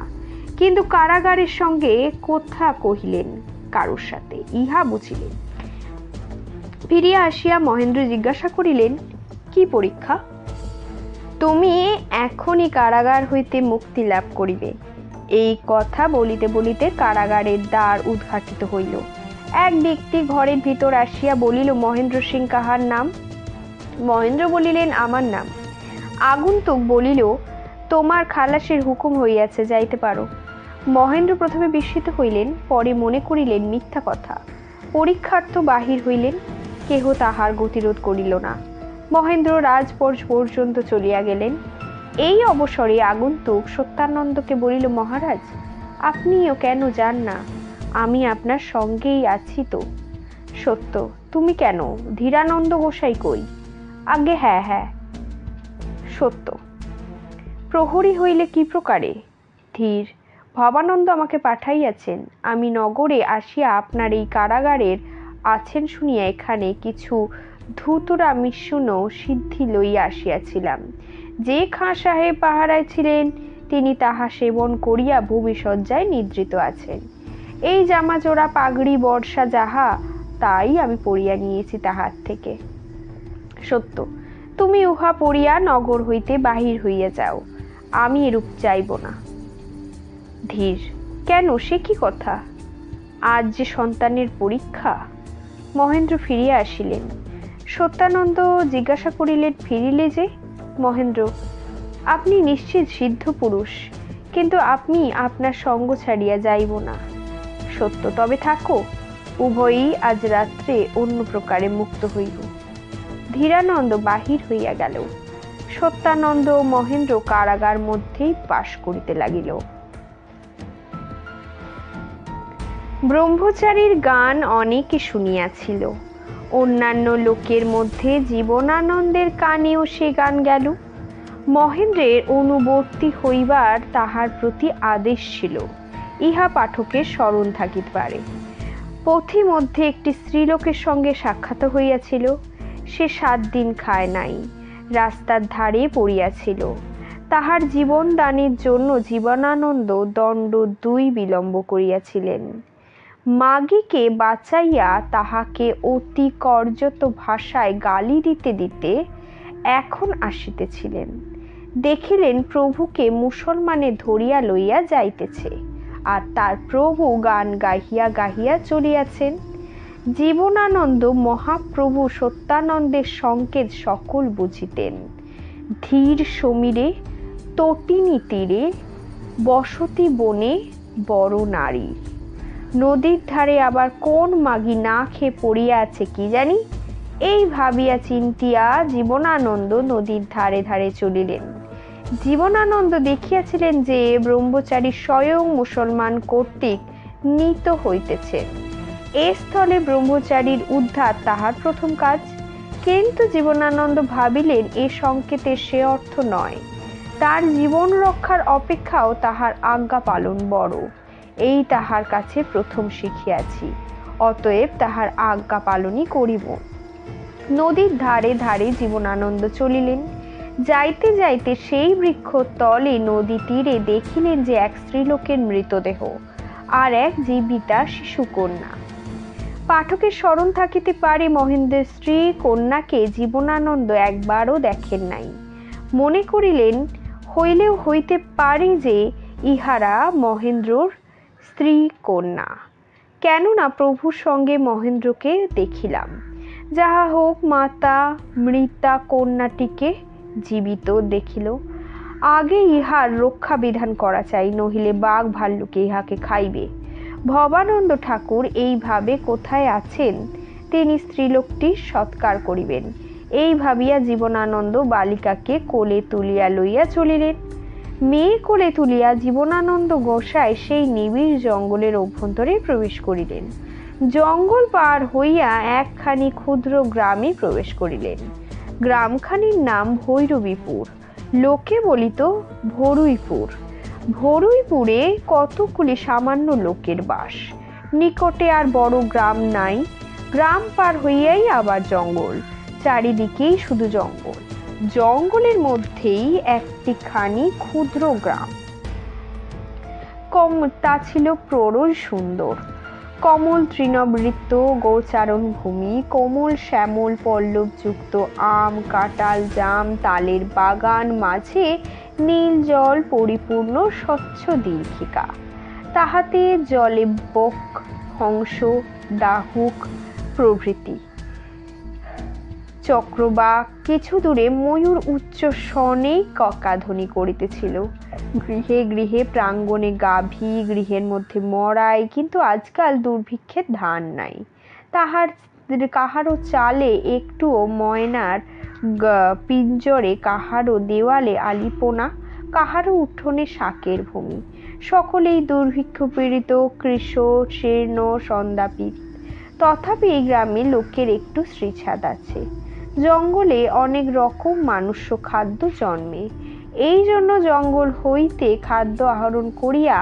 কিন্তু কারাগারের সঙ্গে কথা কহিলেন কারোর সাথে, ইহা বুঝিলেন। ফিরিয়া আসিয়া মহেন্দ্র জিজ্ঞাসা করিলেন, কি পরীক্ষা? তুমি এখনই কারাগার হইতে মুক্তি লাভ করিবে। এই কথা বলিতে বলিতে কারাগারের দ্বার উদ্ঘাটিত হইল। এক ব্যক্তি ঘরের ভিতর আসিয়া বলিল, মহেন্দ্র সিং কাহার নাম? মহেন্দ্র বলিলেন, আমার নাম। আগন্তুক বলিল, তোমার খালাসের হুকুম হইয়াছে, যাইতে পারো। মহেন্দ্র প্রথমে বিস্মিত হইলেন, পরে মনে করিলেন মিথ্যা কথা। পরীক্ষার্থ বাহির হইলেন, কেহ তাহার গতিরোধ করিল না। মহেন্দ্র রাজপর্য পর্যন্ত চলিয়া গেলেন। এই অবসরে আগন্তুক সত্যানন্দকে বলিল, মহারাজ, আপনিও কেন যান না? আমি আপনার সঙ্গেই আছি তো। সত্য, তুমি কেন? ধীরানন্দ গোসাই কই? আগে হ্যাঁ হ্যাঁ। সত্য, প্রহরী হইলে কি প্রকারে? ধীর, ভবানন্দ আমাকে পাঠাইয়াছেন। আমি নগরে আসিয়া আপনার এই কারাগারের আছেন শুনিয়া এখানে কিছু ধূতুরা মিশূন সিদ্ধি লইয়া আসিয়াছিলাম। যে খাঁ সাহেব পাহারায় ছিলেন, তিনি তাহা সেবন করিয়া ভূমিশয্যায় নিদ্রিত আছেন। এই জামাজোড়া পাগড়ি বর্ষা যাহা, তাই আমি পরিয়া নিয়েছি তাহার থেকে। সত্য, তুমি উহা পরিয়া নগর হইতে বাহির হইয়া যাও। আমি এরূপ চাইব না। ধীর, কেন, সে কি কথা? আজ যে সন্তানের পরীক্ষা। মহেন্দ্র ফিরিয়া আসিলেন। সত্যানন্দ জিজ্ঞাসা করিলেন, ফিরিলে যে? মহেন্দ্র, আপনি নিশ্চিত সিদ্ধ পুরুষ, কিন্তু আপনি আপনার সঙ্গ ছাড়িয়া যাইব না। সত্য, তবে থাকো, উভয়ই আজ রাত্রে অন্য প্রকারে মুক্ত হইব। ধীরানন্দ বাহির হইয়া গেল। সত্যানন্দ ও মহেন্দ্র কারাগার মধ্যেই বাস করিতে লাগিল। ব্রহ্মচারীর গান অনেকে শুনিয়াছিল। অন্যান্য লোকের মধ্যে জীবনানন্দের কানেও সে গান গেল। মহেন্দ্রের অনুবর্তী হইবার তাহার প্রতি আদেশ ছিল, ইহা পাঠকের স্মরণ থাকিতে পারে। পথিমধ্যে একটি স্ত্রীলোকের সঙ্গে সাক্ষাৎ হইয়াছিল। সে 7 দিন খায় নাই, রাস্তার ধারে পড়িয়াছিল। তাহার জীবন দানের জন্য জীবনানন্দ দণ্ড 2 বিলম্ব করিয়াছিলেন। মাগীকে বাঁচাইয়া তাহাকে অতি কর্যত ভাষায় গালি দিতে দিতে এখন আসিতেছিলেন। দেখিলেন প্রভুকে মুসলমানে ধরিয়া লইয়া যাইতেছে, আর তার প্রভু গান গাহিয়া গাহিয়া চলিয়াছেন। জীবনানন্দ মহাপ্রভু সত্যানন্দের সংকেত সকল বুঝিতেন। ধীর সমীরে, তটিনী তীরে, বসতি বনে বড় নারী। নদীর ধারে আবার কোন মাগী না খেয়ে পড়িয়া আছে কি জানি, এই ভাবিয়া চিন্তিয়া জীবনানন্দ নদীর ধারে ধারে চলিলেন। জীবনানন্দ দেখিয়াছিলেন যে ব্রহ্মচারী স্বয়ং মুসলমান কর্তৃক নীত হইতেছে। এ স্থলে ব্রহ্মচারীর উদ্ধার তাহার প্রথম কাজ। কিন্তু জীবনানন্দ ভাবিলেন এ সংকেতের সে অর্থ নয়। তার জীবন রক্ষার অপেক্ষাও তাহার আজ্ঞা পালন বড়, এই তাহার কাছে প্রথম শিখিয়াছি। অতএব তাহার আজ্ঞা পালনই করিব। নদীর ধারে ধারে জীবনানন্দ চলিলেন। যাইতে যাইতে সেই বৃক্ষ তলে নদী তীরে দেখিলেন যে এক স্ত্রীলোকের মৃতদেহ, আর এক জীবিতা শিশুকন্যা। পাঠকের স্মরণ থাকিতে পারে মহেন্দ্রের স্ত্রী কন্যাকে জীবনানন্দ একবারও দেখেন নাই। মনে করিলেন হইলেও হইতে পারে যে ইহারা মহেন্দ্রর স্ত্রী কন্যা, কেননা প্রভুর সঙ্গে মহেন্দ্রকে দেখিলাম। যাহা হোক, মাতা মৃতা কন্যাটিকে জীবিত দেখিল। আগে ইহার রক্ষা বিধান করা চাই, নহিলে বাঘ ভাল্লুকে ইহাকে খাইবে। ভবানন্দ ঠাকুর এইভাবে কোথায় আছেন, তিনি স্ত্রীলোকটির সৎকার করিবেন, এই ভাবিয়া জীবনানন্দ বালিকাকে কোলে তুলিয়া লইয়া চলিলেন। মেয়ে কোলে তুলিয়া জীবনানন্দ গোসাই সেই নিবিড় জঙ্গলের অভ্যন্তরে প্রবেশ করিলেন। জঙ্গল পার হইয়া একখানি ক্ষুদ্র গ্রামে প্রবেশ করিলেন। গ্রামখানির নাম ভৈরবীপুর, লোকে বলিত ভরুইপুর। ভরুইপুরে কতগুলি সামান্য লোকের বাস। নিকটে আর বড় গ্রাম নাই। গ্রাম পার হইয়াই আবার জঙ্গল, চারিদিকেই শুধু জঙ্গল। জঙ্গলের মধ্যেই একটিখানি ক্ষুদ্র গ্রাম। তা ছিল প্ররল সুন্দর। কমল তৃণবৃত্ত গোচারণ ভূমি, কোমল শ্যামল পল্লবযুক্ত আম কাঁঠাল জাম তালের বাগান, মাঝে নীল জল পরিপূর্ণ স্বচ্ছ দীর্ঘিকা, তাহাতে জলে বক হংস ডাহুক প্রভৃতি চক্রবাক কিছু দূরে ময়ূর উচ্চ স্বনেই ককাধ্বনি করিতেছিল। গৃহে গৃহে প্রাঙ্গণে গাভী, গৃহের মধ্যে মড়াই, কিন্তু আজকাল দুর্ভিক্ষের ধান নাই। কাহারও চালে একটুও ময়নার পিঞ্জরে, কাহারও দেওয়ালে আলিপনা, কাহারও উঠোনে শাকের ভূমি। সকলেই দুর্ভিক্ষ পীড়িত, কৃশ শীর্ণ সন্দাপিত। তথাপি এই গ্রামে লোকের একটু শ্রীছাদ আছে। জঙ্গলে অনেক রকম মানুষ্য খাদ্য জন্মে। এই জন্য জঙ্গল হইতে খাদ্য আহরণ করিয়া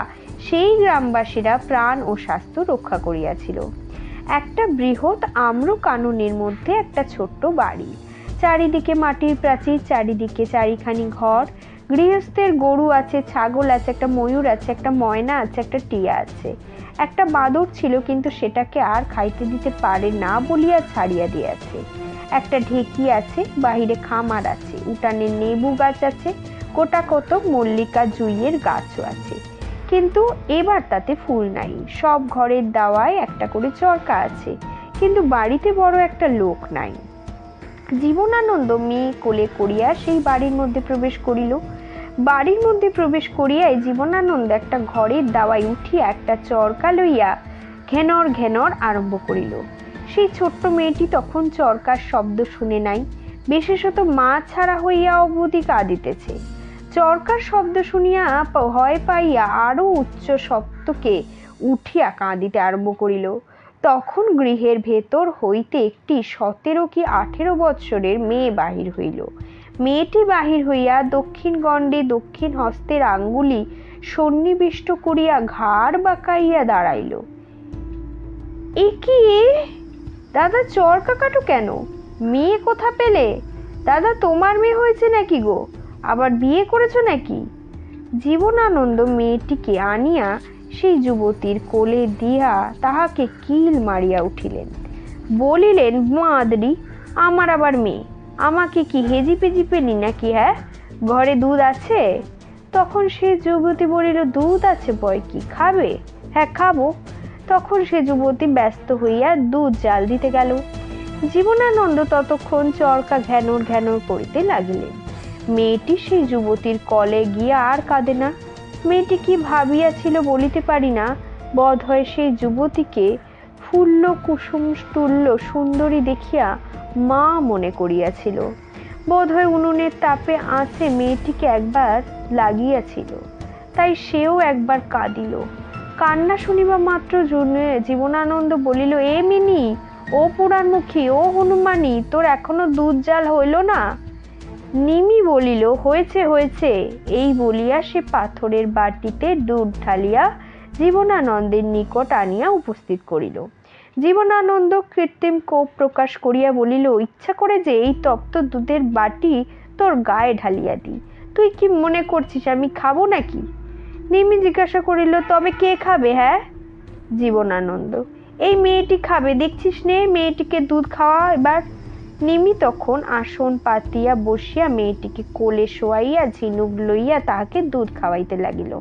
সেই গ্রামবাসীরা প্রাণ ও স্বাস্থ্য রক্ষা করিয়াছিল। একটা বৃহৎ আম্র কাননের মধ্যে একটা ছোট্ট বাড়ি, চারিদিকে মাটির প্রাচীর, চারিদিকে চারিখানি ঘর। গৃহস্থের গরু আছে, ছাগল আছে, একটা ময়ূর আছে, একটা ময়না আছে, একটা টিয়া আছে। একটা বাদর ছিল, কিন্তু সেটাকে আর খাইতে দিতে পারে না বলিয়া ছাড়িয়া দিয়াছে। একটা ঢেকি আছে, বাহিরে খামার আছে, উঠানে নেবু গাছ আছে, গোটা কত মল্লিকা জুঁইয়ের গাছও আছে, কিন্তু এবার তাতে ফুল নাই। সব ঘরের দাওয়ায় একটা করে চরকা আছে, কিন্তু বাড়িতে বড় একটা লোক নাই। জীবনানন্দ মেয়ে কোলে করিয়া সেই বাড়ির মধ্যে প্রবেশ করিল। বাড়ির মধ্যে প্রবেশ করিয়াই জীবনানন্দ একটা ঘরের দাওয়ায় উঠিয়া একটা চরকা লইয়া ঘেনর ঘেনর আরম্ভ করিল। সেই ছোট্ট মেয়েটি তখন চরকার শব্দ শুনে নাই, বিশেষত মা ছাড়া হইয়া অবধি কাঁদিতেছে। চরকার শব্দ শুনিয়া ভয় পাইয়া আরো উচ্চ শব্দকে উঠিয়া কাঁদিতে আরম্ভ করিল। তখন গৃহের ভেতর হইতে একটি 17 কি 18 বৎসরের মেয়ে বাহির হইল। মেয়েটি বাহির হইয়া দক্ষিণ গণ্ডে দক্ষিণ হস্তের আঙ্গুলি সন্নিবিষ্ট করিয়া ঘাড় বাঁকাইয়া দাঁড়াইল। এ কি দাদা, চরকা কাটো কেন? মেয়ে কোথা পেলে? দাদা, তোমার মেয়ে হয়েছে নাকি গো? আবার বিয়ে করেছো নাকি? জীবনানন্দ মেয়েটিকে আনিয়া সেই যুবতীর কোলে দিয়া তাহাকে কিল মারিয়া উঠিলেন। বলিলেন, মাদরি, আমার আবার মেয়ে, আমাকে কি হেজি পেজি পেলি নাকি? হ্যাঁ, ঘরে দুধ আছে? তখন সে যুবতী বলিল, দুধ আছে বয় কি, খাবে? হ্যাঁ, খাবো। তখন সে যুবতী ব্যস্ত হইয়া দুধ জাল দিতে গেল। জীবনানন্দ ততক্ষণ চরকা ঘ্যানর ঘ্যানর করিতে লাগিলেন। মেয়েটি সেই যুবতীর কলে গিয়া আর কাঁদে না। মেয়েটি কি ভাবিয়াছিল বলিতে পারি না, বোধ হয় সেই যুবতীকে ফুল্ল কুসুম তুল্য সুন্দরী দেখিয়া মা মনে করিয়াছিল। বোধ হয় উনুনের তাপে আঁচে মেয়েটিকে একবার লাগিয়াছিল, তাই সেও একবার কাঁদিল। কান্না শুনিবা মাত্র জীবনানন্দ বলিল, এ মিনি, ও পুরাণমুখী, ও হনুমানী, তোর এখনো দুধ জাল হইল না? নিমি বলিল, হয়েছে হয়েছে। এই বলিয়া সে পাথরের বাটিতে দুধ ঢালিয়া জীবনানন্দের নিকট আনিয়া উপস্থিত করিল। জীবনানন্দ কৃত্রিম কোপ প্রকাশ করিয়া বলিল, ইচ্ছা করে যে এই তপ্ত দুধের বাটি তোর গায়ে ঢালিয়া দিই। তুই কি মনে করছিস আমি খাবো নাকি? নিমি জিজ্ঞাসা করিল, তবে কে খাবে? হ্যাঁ? জীবনানন্দ, এই মেয়েটি খাবে, দেখছিস নে, মেয়েটিকে দুধ খাওয়া এবার। নিমি তখন আসন পাতিয়া বসিয়া মেয়েটিকে কোলে শোয়াইয়া ঝিনুক লইয়া তাহাকে দুধ খাওয়াইতে লাগিল।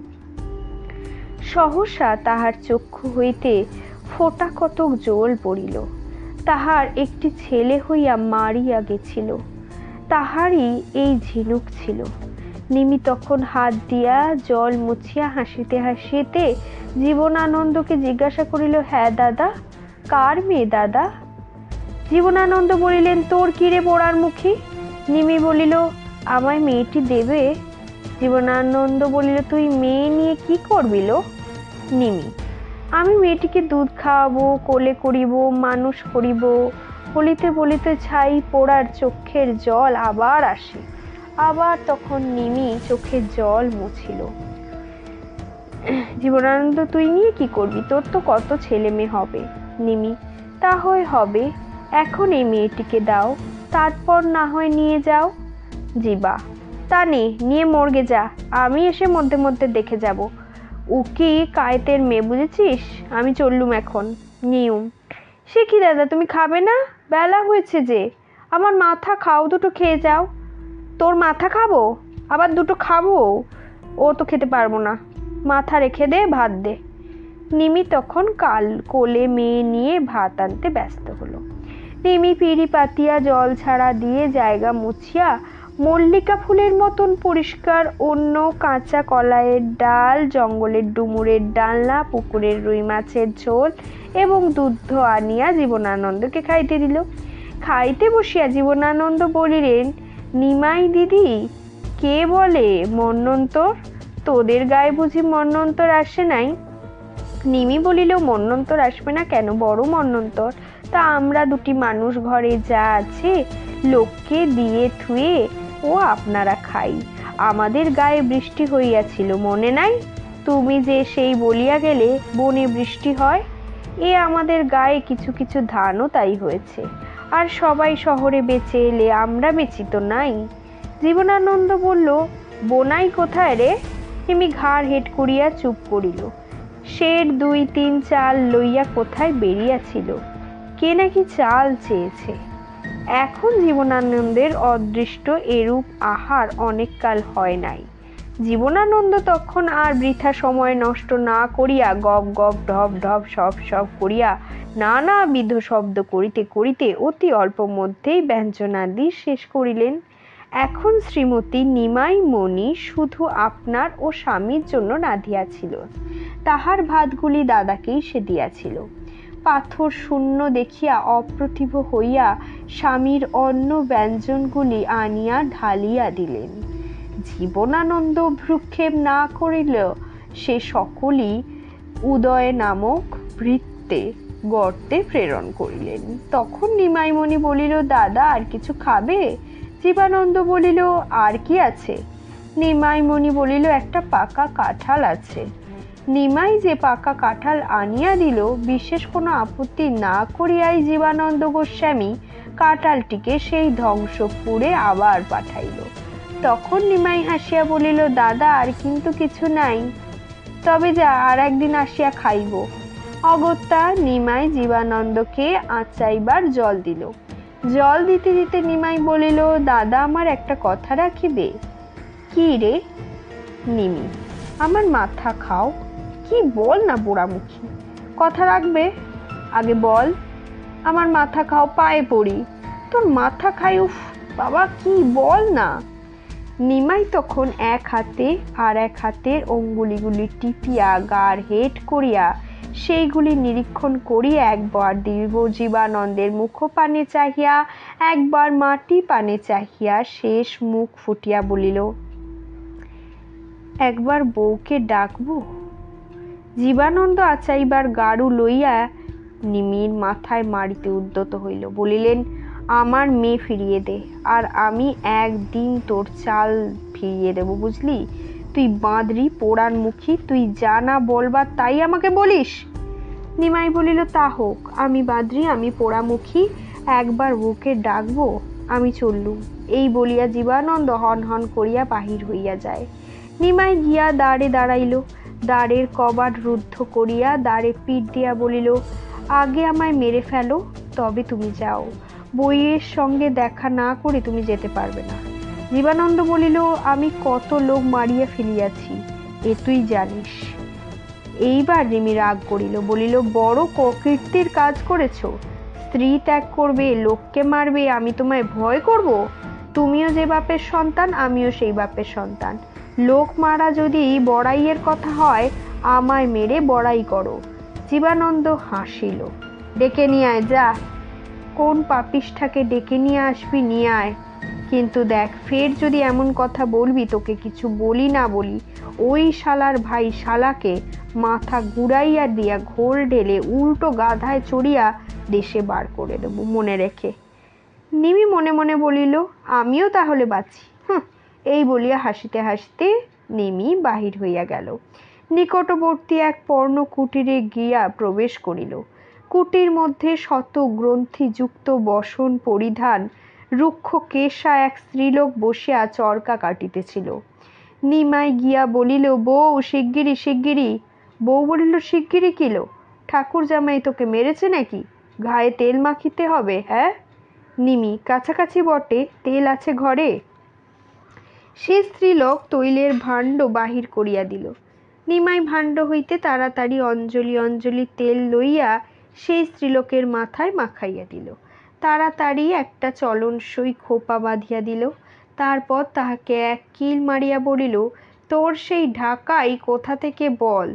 সহসা তাহার চক্ষু হইতে ফোঁটা কতক জল পড়িল। তাহার একটি ছেলে হইয়া মারিয়া গেছিল, তাহারই এই ঝিনুক ছিল। নিমি তখন হাত দিয়া জল মুছিয়া হাসিতে হাসিতে জীবনানন্দকে জিজ্ঞাসা করিল, হ্যাঁ দাদা, কার মেয়ে দাদা? জীবনানন্দ বলিলেন, তোর কিরে পোড়ার মুখী? নিমি বলিল, আমায় মেয়েটি দেবে? জীবনানন্দ বলিল, তুই মেয়ে নিয়ে কি করবি লো? নিমি, আমি মেয়েটিকে দুধ খাওয়াবো, কোলে করিব, মানুষ করিব। বলিতে বলিতে ছাই পোড়ার চোখের জল আবার আসে। আবার তখন নিমি চোখের জল মুছিল। জীবনানন্দ, তুই নিয়ে কি করবি? তোর তো কত ছেলে মেয়ে হবে। নিমি, তা হয় হবে, এখন এই মেয়েটিকে দাও, তারপর না হয় নিয়ে যাও। জীবা, তা নিয়ে মর্গে যা, আমি এসে মধ্যে মধ্যে দেখে যাব। উকি কায়েতের মেয়ে, বুঝেছিস? আমি চললুম এখন। নিয়ম, সে কি দাদা, তুমি খাবে না? বেলা হয়েছে যে। আমার মাথা খাও, দুটো খেয়ে যাও। তোর মাথা খাবো? আবার দুটো খাবো? ও তো খেতে পারবো না, মাথা রেখে দে, ভাত দে। নিমি তখন কোলে মেয়ে নিয়ে ভাত আনতে ব্যস্ত হলো। নিমি পিঁড়ি পাতিয়া জল ছাড়া দিয়ে জায়গা মুছিয়া মল্লিকা ফুলের মতন পরিষ্কার অন্য, কাঁচা কলাইয়ের ডাল, জঙ্গলের ডুমুরের ডালনা, পুকুরের রুই মাছের ঝোল এবং দুধ আনিয়া জীবনানন্দকে খাইতে দিল। খাইতে বসিয়া জীবনানন্দ বলিলেন, নিমাই দিদি, কে বলে মন্বন্তর? তোদের গায়ে বুঝি মন্বন্তর আসে নাই? নিমি বলিল, মন্বন্তর আসবে না কেন, বড় মন্বন্তর। তা আমরা দুটি মানুষ ঘরে যা আছে লোককে দিয়ে থুয়ে ও আপনারা খাই। আমাদের গায়ে বৃষ্টি হইয়াছিল, মনে নাই? তুমি যে সেই বলিয়া গেলে বনে বৃষ্টি হয়, এ আমাদের গায়ে কিছু কিছু ধানও তাই হয়েছে। আর সবাই শহরে বেচে এলে আমরা বেচি তো নাই। জীবনানন্দ বলল, বোনাই কোথায় রে? নিমি ঘাড় হেট করিয়া চুপ করিল। শের 2-3 চাল লইয়া কোথায় বেরিয়াছিল। কে নাকি চাল চেয়েছে। এখন জীবনানন্দের অদৃষ্ট এরূপ আহার অনেক কাল হয় নাই। জীবনানন্দ তখন আর বৃথা সময় নষ্ট না করিয়া গপ গপ ঢপ ঢপ সব সব করিয়া নানাবিধ শব্দ করিতে করিতে অতি অল্প মধ্যেই ব্যঞ্জনাদি শেষ করিলেন। এখন শ্রীমতী নিমাই মণি শুধু আপনার ও স্বামীর জন্য রাঁধিয়াছিল। তাহার ভাতগুলি দাদাকেই সে দিয়াছিল। পাথর শূন্য দেখিয়া অপ্রতিভ হইয়া স্বামীর অন্ন ব্যঞ্জনগুলি আনিয়া ঢালিয়া দিলেন। জীবনানন্দ ভ্রুক্ষেপ না করিল সে সকলই উদয় নামক ভৃত্যে গর্তে প্রেরণ করিলেন। তখন নিমাইমণি বলিল, দাদা আর কিছু খাবে? জীবানন্দ বলিল, আর কি আছে? নিমাইমণি বলিল, একটা পাকা কাঁঠাল আছে। নিমাই যে পাকা কাঁঠাল আনিয়া দিল, বিশেষ কোনো আপত্তি না করিয়াই জীবানন্দ গোস্বামী কাঁঠালটিকে সেই ধ্বংসপুরে আবার পাঠাইল। তখন নিমাই হাসিয়া বলিল, দাদা আর কিন্তু কিছু নাই, তবে যা আর একদিন আসিয়া খাইব। অগত্যা নিমাই জীবানন্দকে আচাইবার জল দিল। জল দিতে দিতে নিমাই বলিল, দাদা আমার একটা কথা রাখিবে। কি রে? নিমি, আমার মাথা খাও। কি বল না পোড়ামুখী, কথা রাখবে? আগে বল। আমার মাথা খাও, পায়ে পড়ি। তোর মাথা খাই? উফ বাবা, কি বল না। নিমাই তখন এক হাতে আর এক হাতের অঙ্গুলিগুলি টিপিয়া গাড় হেট করিয়া সেইগুলি নিরীক্ষণ করিয়া একবার জীবানন্দের মুখপানে চাহিয়া একবার মাটি পানে চাহিয়া শেষ মুখ ফুটিয়া বলিল, একবার বউকে ডাকবো? জীবানন্দ আচাইবার গাড়ু লইয়া নিমির মাথায় মারিতে উদ্যত হইল। বলিলেন, আমার মেয়ে ফিরিয়ে দে, আর আমি একদিন তোর চাল ফিরিয়ে দেব, বুঝলি? তুই বাঁদরি পোড়ার মুখী, তুই যা না বলবার তাই আমাকে বলিস। নিমাই বলিল, তা হোক, আমি বাঁদরি, আমি পোড়ামুখী, একবার বউকে ডাকবো, আমি চললুম। এই বলিয়া জীবানন্দ হন হন করিয়া বাহির হইয়া যায়। নিমাই গিয়া দ্বারে দাঁড়াইল। দ্বারের কবাট রুদ্ধ করিয়া দ্বারে পিঠ দিয়া বলিল, আগে আমায় মেরে ফেলো, তবে তুমি যাও। বইয়ের সঙ্গে দেখা না করে তুমি যেতে পারবে না। জীবানন্দ বলিল, আমি কত লোক মারিয়া ফেলিয়াছি, এ তুই জানিস। এইবার রিমি রাগ করিল, বলিল, বড় কীর্তির কাজ করেছ। স্ত্রী ত্যাগ করবে, লোককে মারবে, আমি তোমায় ভয় করব? তুমিও যে বাপের সন্তান, আমিও সেই বাপের সন্তান। লোক মারা যদি বড়াইয়ের কথা হয়, আমায় মেরে বড়াই করো। জীবানন্দ হাসিল। ডেকে নিয়ে আয়, যা। কোন পাপিষ্ঠাকে ডেকে নিয়ে আসবি, নিয়ে আয়। কিন্তু দেখ, ফের যদি এমন কথা বলবি, তোকে কিছু বলি না বলি ওই শালার ভাই শালাকে মাথা ঘুরাইয়া দিয়া ঘোল ঢেলে উল্টো গাধায় চড়িয়া দেশে বার করে দেব, মনে রেখে। নিমি মনে মনে বলিল, আমিও তাহলে বাঁচি। এই বলিয়া হাসিতে হাসিতে নিমি বাহির হইয়া গেল। নিকটবর্তী এক পর্ণ কুটিরে গিয়া প্রবেশ করিল। কুটির মধ্যে শত গ্রন্থিযুক্ত বসন পরিধান রুক্ষ কেশা এক স্ত্রীলোক বসিয়া চরকা কাটিতেছিল। নিমাই গিয়া বলিল, বউ শিগগিরি শিগগিরি। বউ বলিল, শিগগিরি কিলো? ঠাকুর জামাই তোকে মেরেছে নাকি? গায়ে তেল মাখিতে হবে, হ্যাঁ? নিমি, কাছাকাছি বটে, তেল আছে ঘরে। সে স্ত্রীলোক তৈলের ভাণ্ড বাহির করিয়া দিল। নিমাই ভাণ্ড হইতে তাড়াতাড়ি অঞ্জলি অঞ্জলি তেল লইয়া সেই স্ত্রীলোকের মাথায় মাখাইয়া দিল। তাড়াতাড়ি একটা চলনসই খোপা বাঁধিয়া দিল। তারপর তাহাকে এক কিল মারিয়া বলিল, তোর সেই ঢাকাই কোথা থেকে বল।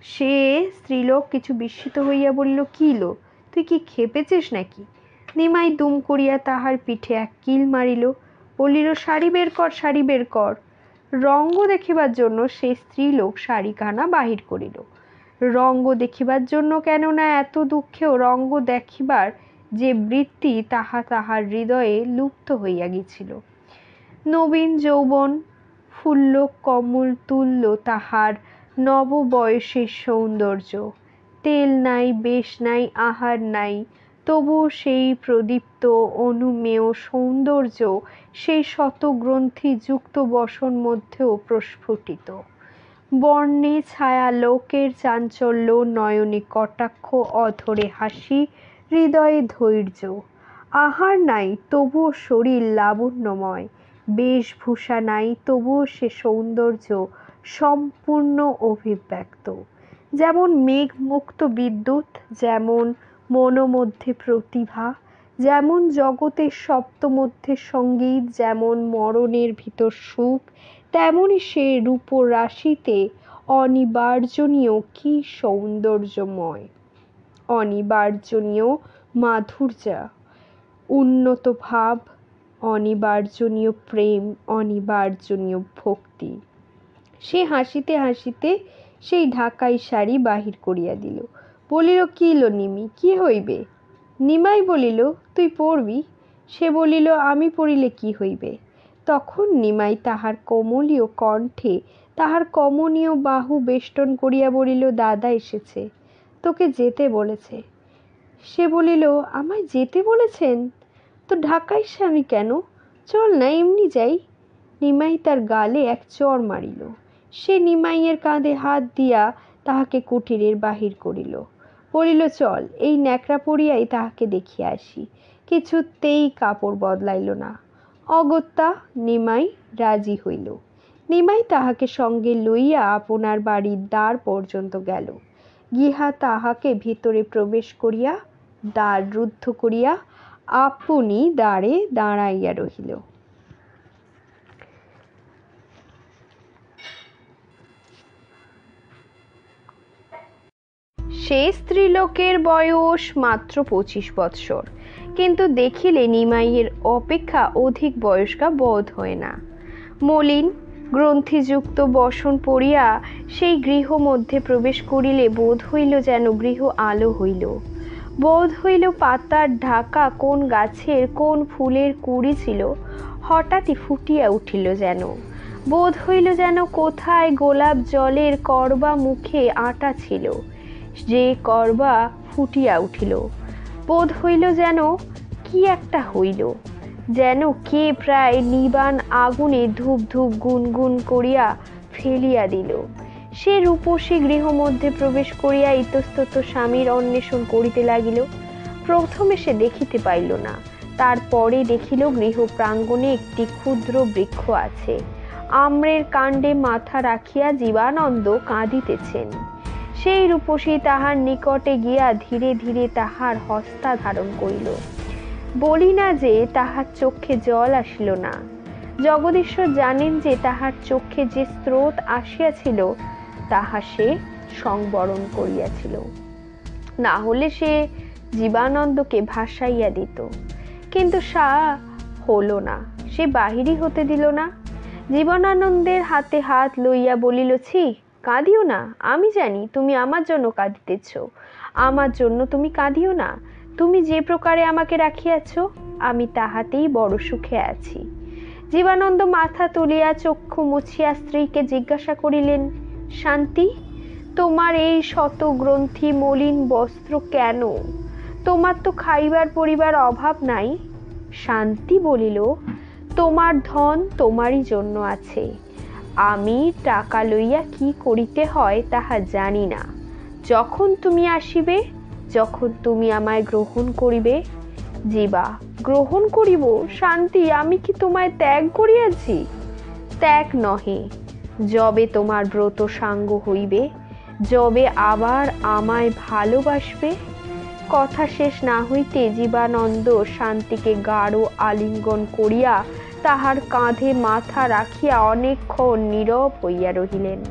সে স্ত্রীলোক কিছু বিস্মিত হইয়া বলিল, কি লো, তুই কি খেপেছিস নাকি? নিমাই দুম করিয়া তাহার পিঠে এক কিল মারিল, বলিল, শাড়ি বের কর, শাড়ি বের কর। রঙ্গ দেখিবার জন্য সেই স্ত্রীলোক শাড়িখানা বাহির করিল। রঙ্গ দেখিবার জন্য, কেননা এত দুঃখেও রঙ্গ দেখিবার যে বৃত্তি তাহা তাহার হৃদয়ে লুপ্ত হইয়া গিয়েছিল। নবীন যৌবন ফুল্ল কমল তুল্য তাহার নব বয়সের সৌন্দর্য। তেল নাই, বেশ নাই, আহার নাই, তবু সেই প্রদীপ্ত অনুমেয় সৌন্দর্য সেই শতগ্রন্থি যুক্ত বসন মধ্যেও প্রস্ফুটিত। বর্ণে ছায়া লোকের চাঞ্চল্য, নয়নে কটাক্ষ, অধরে হাসি, হৃদয়ে ধৈর্য। আহার নাই, তবুও শরীর লাবণ্যময়। বেশভূষা নাই, তবুও সে সৌন্দর্য সম্পূর্ণ অভিব্যক্ত। যেমন মেঘমুক্ত বিদ্যুৎ, যেমন মনোমধ্যে প্রতিভা, যেমন জগতের সপ্তমধ্যে সঙ্গীত, যেমন মরণের ভিতর সুখ, তেমনি সে রূপরাশিতে অনিবার্জনীয় কি সৌন্দর্যময়, অনিবার্জনীয় মাধুর্যা, উন্নত ভাব, অনিবার্জনীয় প্রেম, অনিবার্জনীয় ভক্তি। সে হাসিতে হাসিতে সেই ঢাকাই শাড়ি বাহির করিয়া দিল। বলিল, কি লো নিমি, কি হইবে? নিমাই বলিল, তুই পড়বি। সে বলিল, আমি পড়িলে কি হইবে? তখন নিমাই তাহার কোমলীয় কণ্ঠে তাহার কমনীয় বাহু বেষ্টন করিয়া বলিল, দাদা এসেছে, তোকে যেতে বলেছে। সে বলিল, আমায় যেতে বলেছেন? তো ঢাকাই শাড়ি কেন? চল না, এমনি যাই। নিমাই তার গালে এক চড় মারিল। সে নিমাইয়ের কাঁধে হাত দিয়া তাহাকে কুটিরের বাহির করিল। বলিল, চল, এই ন্যাকড়া পরিয়াই তাহাকে দেখিয়া আসি। কিছুতেই কাপড় বদলাইল না। অগত্যা নিমাই রাজি হইল। নিমাই তাহাকে সঙ্গে লইয়া আপনার বাড়ির দ্বার পর্যন্ত গেল। গিয়া তাহাকে ভিতরে প্রবেশ করিয়া দ্বার রুদ্ধ করিয়া আপনি দ্বারে দাঁড়াইয়া রহিল। সে স্ত্রীলোকের বয়স মাত্র 25 বৎসর, কিন্তু দেখিলে নিমাইয়ের অপেক্ষা অধিক বয়স্কা বোধ হয় না। মলিন গ্রন্থিযুক্ত বসন পড়িয়া সেই গৃহ মধ্যে প্রবেশ করিলে বোধ হইল যেন গৃহ আলো হইল। বোধ হইল পাতার ঢাকা কোন গাছের কোন ফুলের কুড়ি ছিল হঠাৎই ফুটিয়া উঠিল যেন। বোধ হইল যেন কোথায় গোলাপ জলের করবা মুখে আটা ছিল, যে করবা ফুটিয়া উঠিল। বোধ হইল যেন কি একটা হইল, যেন কে প্রায় নিবান আগুনে ধূপ ধূপ গুনগুন করিয়া ফেলিয়া দিল। সে রূপসী গৃহ মধ্যে প্রবেশ করিয়া ইতস্তত স্বামীর অন্বেষণ করিতে লাগিল। প্রথমে সে দেখিতে পাইল না, তারপরে দেখিল গৃহ প্রাঙ্গণে একটি ক্ষুদ্র বৃক্ষ আছে। আম্রের কাণ্ডে মাথা রাখিয়া জীবানন্দ কাঁদিতেছেন। সেই রূপসী তাহার নিকটে গিয়া ধীরে ধীরে তাহার হস্তা ধারণ করিল। বলি না যে তাহার চক্ষে জল আসিল না। জগদীশ্বর জানেন যে তাহার চক্ষে যে স্রোত আসিয়াছিল তাহা সে সংবরণ করিয়াছিল, না হলে সে জীবানন্দকে ভাসাইয়া দিত। কিন্তু সা হলো না, সে বাহিরই হতে দিল না। জীবনানন্দের হাতে হাত লইয়া বলিল, ছি, কাঁদিও না, আমি জানি তুমি আমার জন্য কাঁদিতেছ। আমার জন্য তুমি কাঁদিও না। তুমি যে প্রকারে আমাকে রাখিয়াছ আমি তাহাতেই বড় সুখে আছি। জীবানন্দ মাথা তুলিয়া চক্ষু মুছিয়া স্ত্রীকে জিজ্ঞাসা করিলেন, শান্তি, তোমার এই শত গ্রন্থি মলিন বস্ত্র কেন? তোমার তো খাইবার পরিবার অভাব নাই। শান্তি বলিল, তোমার ধন তোমারই জন্য আছে, আমি টাকা লইয়া কি করিতে হয় তাহা জানি না। যখন তুমি আসিবে, যখন তুমি আমায় গ্রহণ করিবে। জীবা, গ্রহণ করিব? শান্তি, আমি কি তোমায় ত্যাগ করিয়াছি? ত্যাগ নহে, যবে তোমার ব্রত সাঙ্গ হইবে, যবে আবার আমায় ভালোবাসবে, কথা শেষ না হইতে জীবানন্দ শান্তিকে গাঢ় আলিঙ্গন করিয়া তাহার কাঁধে মাথা রাখিয়া অনেকক্ষণ নীরব হইয়া রহিলেন।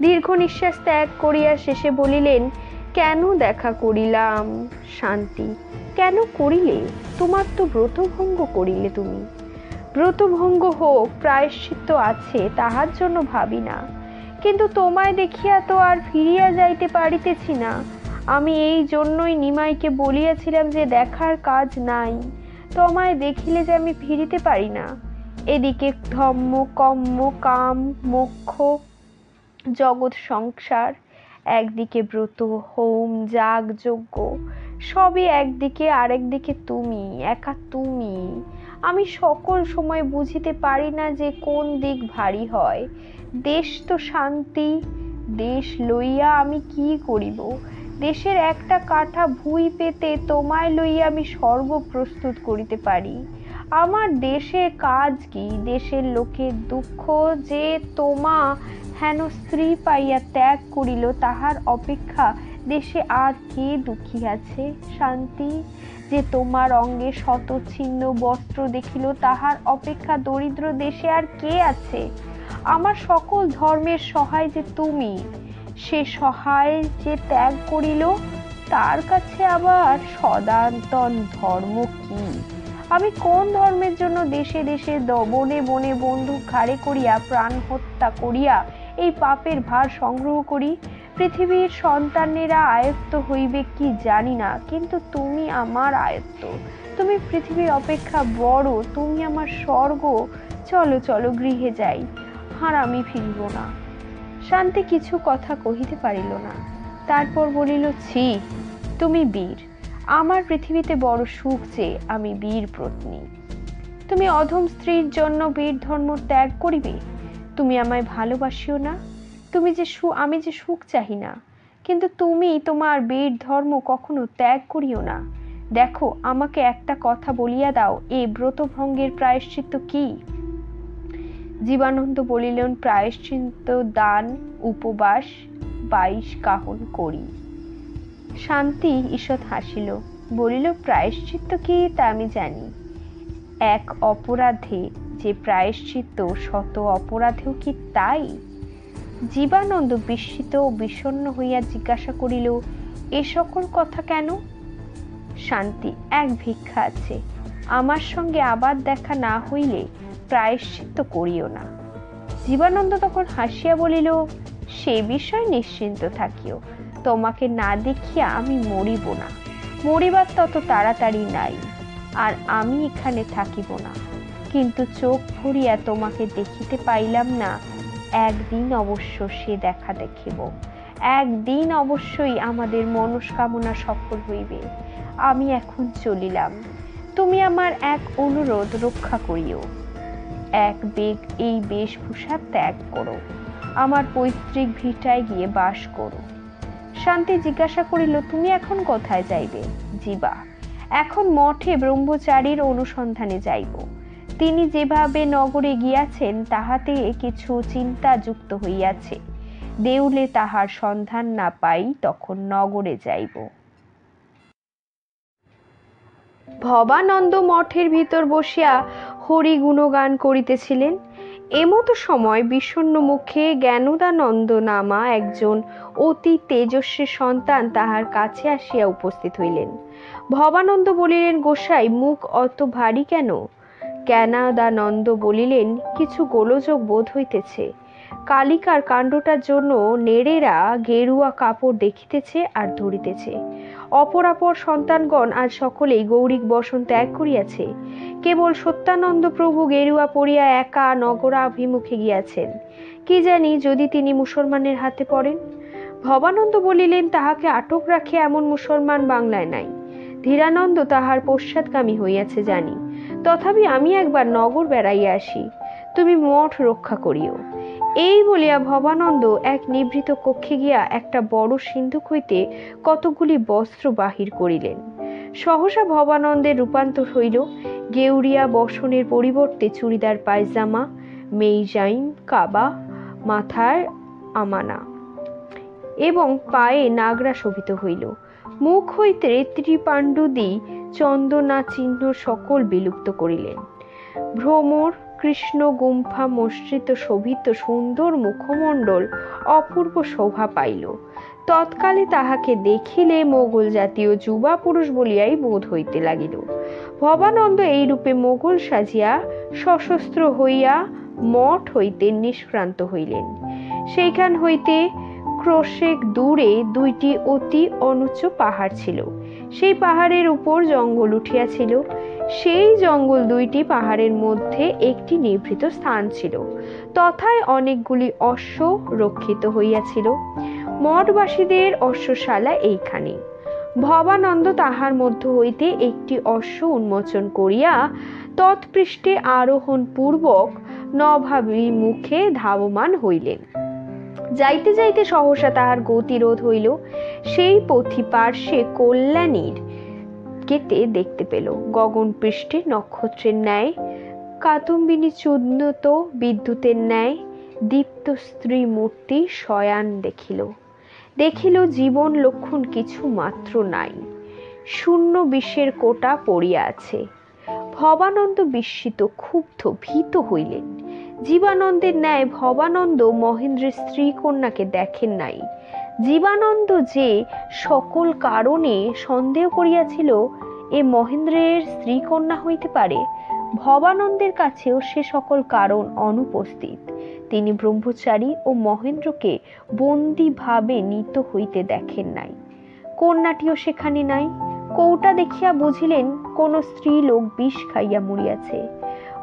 দীর্ঘ নিঃশ্বাস ত্যাগ করিয়া শেষে বলিলেন, কেন দেখা করিলাম শান্তি, কেন করিলে? তোমার তো ব্রতভঙ্গ করিলে তুমি। ব্রতভঙ্গ হোক, প্রায়শ্চিত্ত আছে, তাহার জন্য ভাবি না, কিন্তু তোমায় দেখিয়া তো আর ফিরিয়া যাইতে পারিতেছি না। আমি এই জন্যই নিমাইকে বলিয়াছিলাম যে দেখার কাজ নাই, তোমায় দেখিলে যে আমি ফিরিতে পারি না। এদিকে ধম্ম কম্ম কাম মোক্ষ জগৎ সংসার একদিকে, ব্রত হোম যাগ যজ্ঞ সবই একদিকে, আরেকদিকে তুমি, একা তুমি। আমি সকল সময় বুঝিতে পারি না যে কোন দিক ভারী হয়। দেশ তো শান্তি, দেশ লইয়া আমি কি করিব? দেশের একটা কাঠা ভুঁই পেতে তোমায় লইয়া আমি স্বর্গ প্রস্তুত করিতে পারি। আমার দেশের কাজ কি? দেশের লোকের দুঃখ যে তোমা হেন স্ত্রী পাইয়া ত্যাগ করিল, তাহার অপেক্ষা দেশে আর কে দুঃখী আছে? শান্তি যে তোমার অঙ্গে শত ছিন্ন বস্ত্র দেখিল, তাহার অপেক্ষা দরিদ্র দেশে আর কে আছে? আমার সকল ধর্মের সহায় যে তুমি, সে সহায় যে ত্যাগ করিল, তার কাছে আবার সনাতন ধর্ম কি? আমি কোন ধর্মের জন্য দেশে দেশে বনে বনে বন্দুক ঘাড়ে করিয়া প্রাণ হত্যা করিয়া এই পাপের ভার সংগ্রহ করি? পৃথিবীর সন্তানেরা আয়ত্ত হইবে কি জানি না, কিন্তু তুমি আমার আয়ত্ত। তুমি পৃথিবীর অপেক্ষা বড়, তুমি আমার স্বর্গ। চলো চলো গৃহে যাই, আর আমি ফিরিব না। শান্তি কিছু কথা কহিতে পারিল না। তারপর বলিল, ছি, তুমি বীর। আমার পৃথিবীতে বড় সুখ যে আমি বীর পত্নী। তুমি অধম স্ত্রীর জন্য বীর ধর্ম ত্যাগ করিবে? তুমি আমায় ভালোবাসিও না? আমি যে সুখ চাহি না, কিন্তু তুমি তোমার বীর ধর্ম কখনো ত্যাগ করিও না। দেখো, আমাকে একটা কথা বলিয়া দাও, এ ব্রতভঙ্গের প্রায়শ্চিত্ত কি? জীবানন্দ বলিলেন, প্রায়শ্চিত্ত দান উপবাস 22 কাহন করি। শান্তি ঈষৎ হাসিল, বলিল, প্রায়শ্চিত্ত কি তা আমি জানি। এক অপরাধে যে প্রায়শ্চিত্ত, শত অপরাধেও কি তাই? জীবানন্দ বিস্মিত ও বিষণ্ণ হইয়া জিজ্ঞাসা করিল, এ সকল কথা কেন? শান্তি, এক ভিক্ষা আছে, আমার সঙ্গে আবার দেখা না হইলে প্রায়শ্চিত্ত করিও না। জীবানন্দ তখন হাসিয়া বলিল, সে বিষয় নিশ্চিন্ত থাকিও, তোমাকে না দেখিয়া আমি মরিব না। মরিবার তত তাড়াতাড়ি নাই, আর আমি এখানে থাকিব না। কিন্তু চোখ ভরিয়া তোমাকে দেখিতে পাইলাম না, একদিন অবশ্য সে দেখা দেখিব। একদিন অবশ্যই আমাদের মনস্কামনা সফল হইবে। আমি এখন চলিলাম, তুমি আমার এক অনুরোধ রক্ষা করিও। এক বেগ এই বেশভূষা ত্যাগ করো, আমার পৈতৃক ভিটায় গিয়ে বাস করো। শান্তি জিজ্ঞাসা করিল, তুমি এখন কোথায় যাইবে? জীবা, এখন মঠে ব্রহ্মচারীর অনুসন্ধানে যাইব। তিনি যেভাবে নগরে গিয়াছেন, তাহাতে কিছু চিন্তা যুক্ত হইয়াছে। দেউলে তাহার সন্ধান না পাই, তখন নগরে যাইব। ভবানন্দ মঠের ভিতর বসিয়া হরি গুণগান করিতেছিলেন। এমতো সময় বিষণ্ণ মুখে জ্ঞানদানন্দ নামা একজন অতি তেজস্বী সন্তান তাহার কাছে আসিয়া উপস্থিত হইলেন। ভবানন্দ বলিলেন, গোসাই, মুখ অত ভারী কেন? জ্ঞানদানন্দ বলিলেন, কিছু গোলযোগ বোধ হইতেছে। কালিকার কাণ্ডটার জন্য নেড়েরা গেরুয়া কাপড় দেখিতেছে আর ধরিতেছে। অপরাপর সন্তানগণ আজ সকলেই গৌরিক বসন ত্যাগ করিয়াছে। কেবল সত্যানন্দ প্রভু গেরুয়া পরিয়া একা নগরাভিমুখে গিয়াছেন। কি জানি যদি তিনি মুসলমানের হাতে পড়েন। ভবানন্দ বলিলেন, তাহাকে আটক রাখে এমন মুসলমান বাংলায় নাই। ধীরানন্দ তাহার পশ্চাৎগামী হইয়াছে জানি, তথাপি আমি একবার নগর বেড়াইয়া আসি, তুমি মঠ রক্ষা করিও। এই বলিয়া ভবানন্দ এক নিভৃত কক্ষে গিয়া একটা বড় সিন্ধুক হইতে কতকগুলি বস্ত্র বাহির করিলেন। সহসা ভবানন্দের রূপান্তর হইল। গেউরিয়া বসনের পরিবর্তে চুড়িদার পায়জামা, মেইজাইম কাবা, মাথায় আমানা এবং পায়ে নাগরা শোভিত হইল। মুখ হইতে ত্রিপাণ্ডুদি চন্দনা চিহ্ন সকল বিলুপ্ত করিলেন। ভ্রমর কৃষ্ণ গুম্ফা মসৃত শোভিত সুন্দর মুখমণ্ডল অপূর্ব শোভা পাইল। তৎকালে তাহাকে দেখিলে মোগল জাতীয় যুবা পুরুষ বলিয়াই বোধ হইতে লাগিল। ভবানন্দ এই রূপে মোগল সাজিয়া সশস্ত্র হইয়া মঠ হইতে নিষ্ক্রান্ত হইলেন। সেইখান হইতে ক্রোশেক দূরে দুইটি অতি অনুচ্চ পাহাড় ছিল। সেই পাহাড়ের উপর জঙ্গল উঠিয়াছিল। সেই জঙ্গল দুইটি পাহাড়ের মধ্যে একটি নিভৃত স্থান ছিল। তথায় অনেকগুলি অশ্ব রক্ষিত হইয়াছিল। মঠবাসীদের অশ্বশালা এইখানে। ভবানন্দ তাহার মধ্য হইতে একটি অশ্ব উন্মোচন করিয়া তৎপৃষ্ঠে আরোহণ পূর্বক নভাভিমুখে ধাবমান হইলেন। যাইতে যাইতে সহসা তাহার গতিরোধ হইল। সেই পথি পার্শ্বে কল্যাণীর কেতে দেখতে পেল। গগন পৃষ্ঠে নক্ষত্রের ন্যায়, কাতুম্বিনী চূর্ণত বিদ্যুতের ন্যায় দীপ্ত স্ত্রী মূর্তি শয়ান দেখিল। দেখিল জীবন লক্ষণ কিছু মাত্র নাই, শূন্য বিষের কোটা পড়িয়া আছে। ভবানন্দ বিস্মিত, ক্ষুব্ধ, ভীত হইলেন। জীবানন্দের ন্যায় ভবানন্দ মহেন্দ্রের স্ত্রী কন্যাকে দেখেন নাই। জীবানন্দ যে সকল কারণে সন্দেহ করিয়াছিল এ মহেন্দ্রের স্ত্রী কন্যা হইতে পারে, ভবানন্দের কাছেও সে সকল কারণ অনুপস্থিত। তিনি ব্রহ্মচারী ও মহেন্দ্রকে বন্দী ভাবে নীত হইতে দেখেন নাই। কন্যাটিও সেখানে নাই। কৌটা দেখিয়া বুঝিলেন কোন স্ত্রী লোক বিষ খাইয়া মরিয়াছে।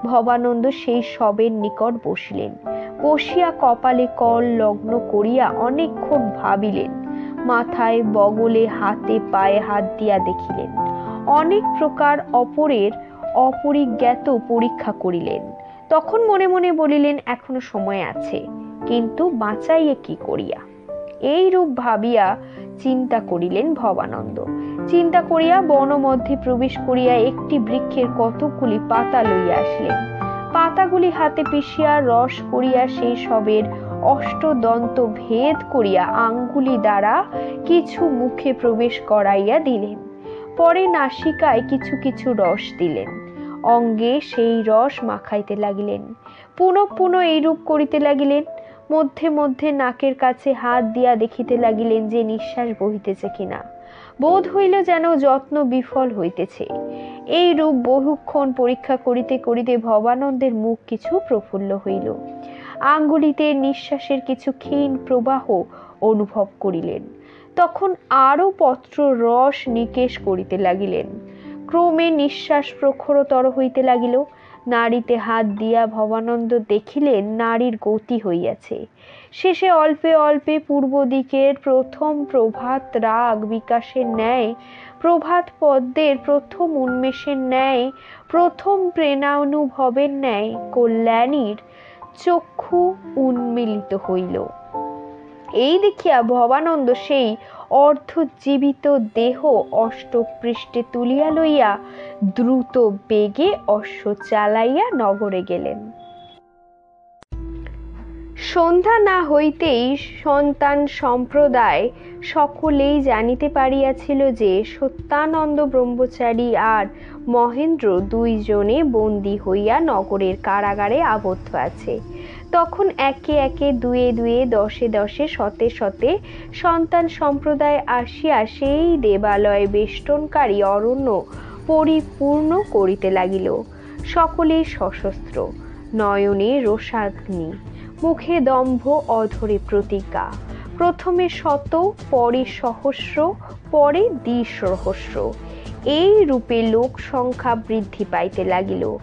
ভবানন্দ সেই শবের নিকট বসিলেন। বসিয়া কপালে কল লগ্ন করিয়া অনেকক্ষণ ভাবিলেন। মাথায়, বগলে, হাতে, পায়ে হাত দিয়া দেখিলেন। অনেক প্রকার অপরের অপরিজ্ঞাত পরীক্ষা করিলেন। তখন মনে মনে বলিলেন, এখনো সময় আছে, কিন্তু বাঁচাইয়ে কি করিয়া? এই রূপ ভাবিয়া চিন্তা করিলেন ভবানন্দ। চিন্তা করিয়া বন মধ্যে প্রবেশ করিয়া একটি বৃক্ষের কতকগুলি পাতা লইয়া আসলেন। পাতাগুলি হাতে পিষিয়া রস করিয়া সেই সবের অষ্টদন্ত ভেদ করিয়া আঙ্গুলি দ্বারা কিছু মুখে প্রবেশ করাইয়া দিলেন। পরে নাসিকায় কিছু কিছু রস দিলেন। অঙ্গে সেই রস মাখাইতে লাগিলেন। পুনঃ পুনঃ এইরূপ করিতে লাগিলেন। মধ্যে মধ্যে নাকের কাছে হাত দিয়া দেখিতে লাগিলেন যে নিঃশ্বাস বহিতেছে কিনা। বোধ হইল যেন যত্ন বিফল হইতেছে। এই রূপ বহুক্ষণ পরীক্ষা করিতে করিতে ভবানন্দের মুখ কিছু প্রফুল্ল হইল। আঙ্গুলিতে নিঃশ্বাসের কিছু ক্ষীণ প্রবাহ অনুভব করিলেন। তখন আরো পত্র রস নিকেশ করিতে লাগিলেন। ক্রমে নিঃশ্বাস প্রখরতর হইতে লাগিল। নাড়িতে হাত দিয়া ভবানন্দ দেখিলেন নাড়ির গতি হইয়াছে। শেষে অল্পে অল্পে পূর্ব দিকের প্রথম প্রভাত রাগ বিকাশের ন্যায়, প্রভাত পদ্মের প্রথম উন্মেষের ন্যায়, প্রথম প্রেমানুভবের ন্যায় কল্যাণীর চক্ষু উন্মিলিত হইল। এই দেখিয়া ভবানন্দ সেই অর্ধজীবিত দেহ অষ্টপৃষ্ঠে তুলিয়া লইয়া দ্রুত বেগে অশ্ব চালাইয়া নগরে গেলেন। সন্ধ্যা না হইতেই সন্তান সম্প্রদায় সকলেই জানিতে পারিয়াছিল যে সত্যানন্দ ব্রহ্মচারী আর মহেন্দ্র দুইজনে বন্দী হইয়া নগরের কারাগারে আবদ্ধ আছে। তখন একে একে দুয়ে দুয়ে, দশে দশে, শতে শতে সন্তান সম্প্রদায় আসিয়া সেই দেবালয় বেষ্টনকারী অরণ্য পরিপূর্ণ করিতে লাগিল। সকলে সশস্ত্র, নয়নে রোষাগ্নি, মুখে দম্ভ, অধরে প্রতিজ্ঞা। প্রথমে শত, পরে সহস্র, পরে দ্বিসহস্র, এই রূপে লোক সংখ্যা বৃদ্ধি পাইতে লাগিল।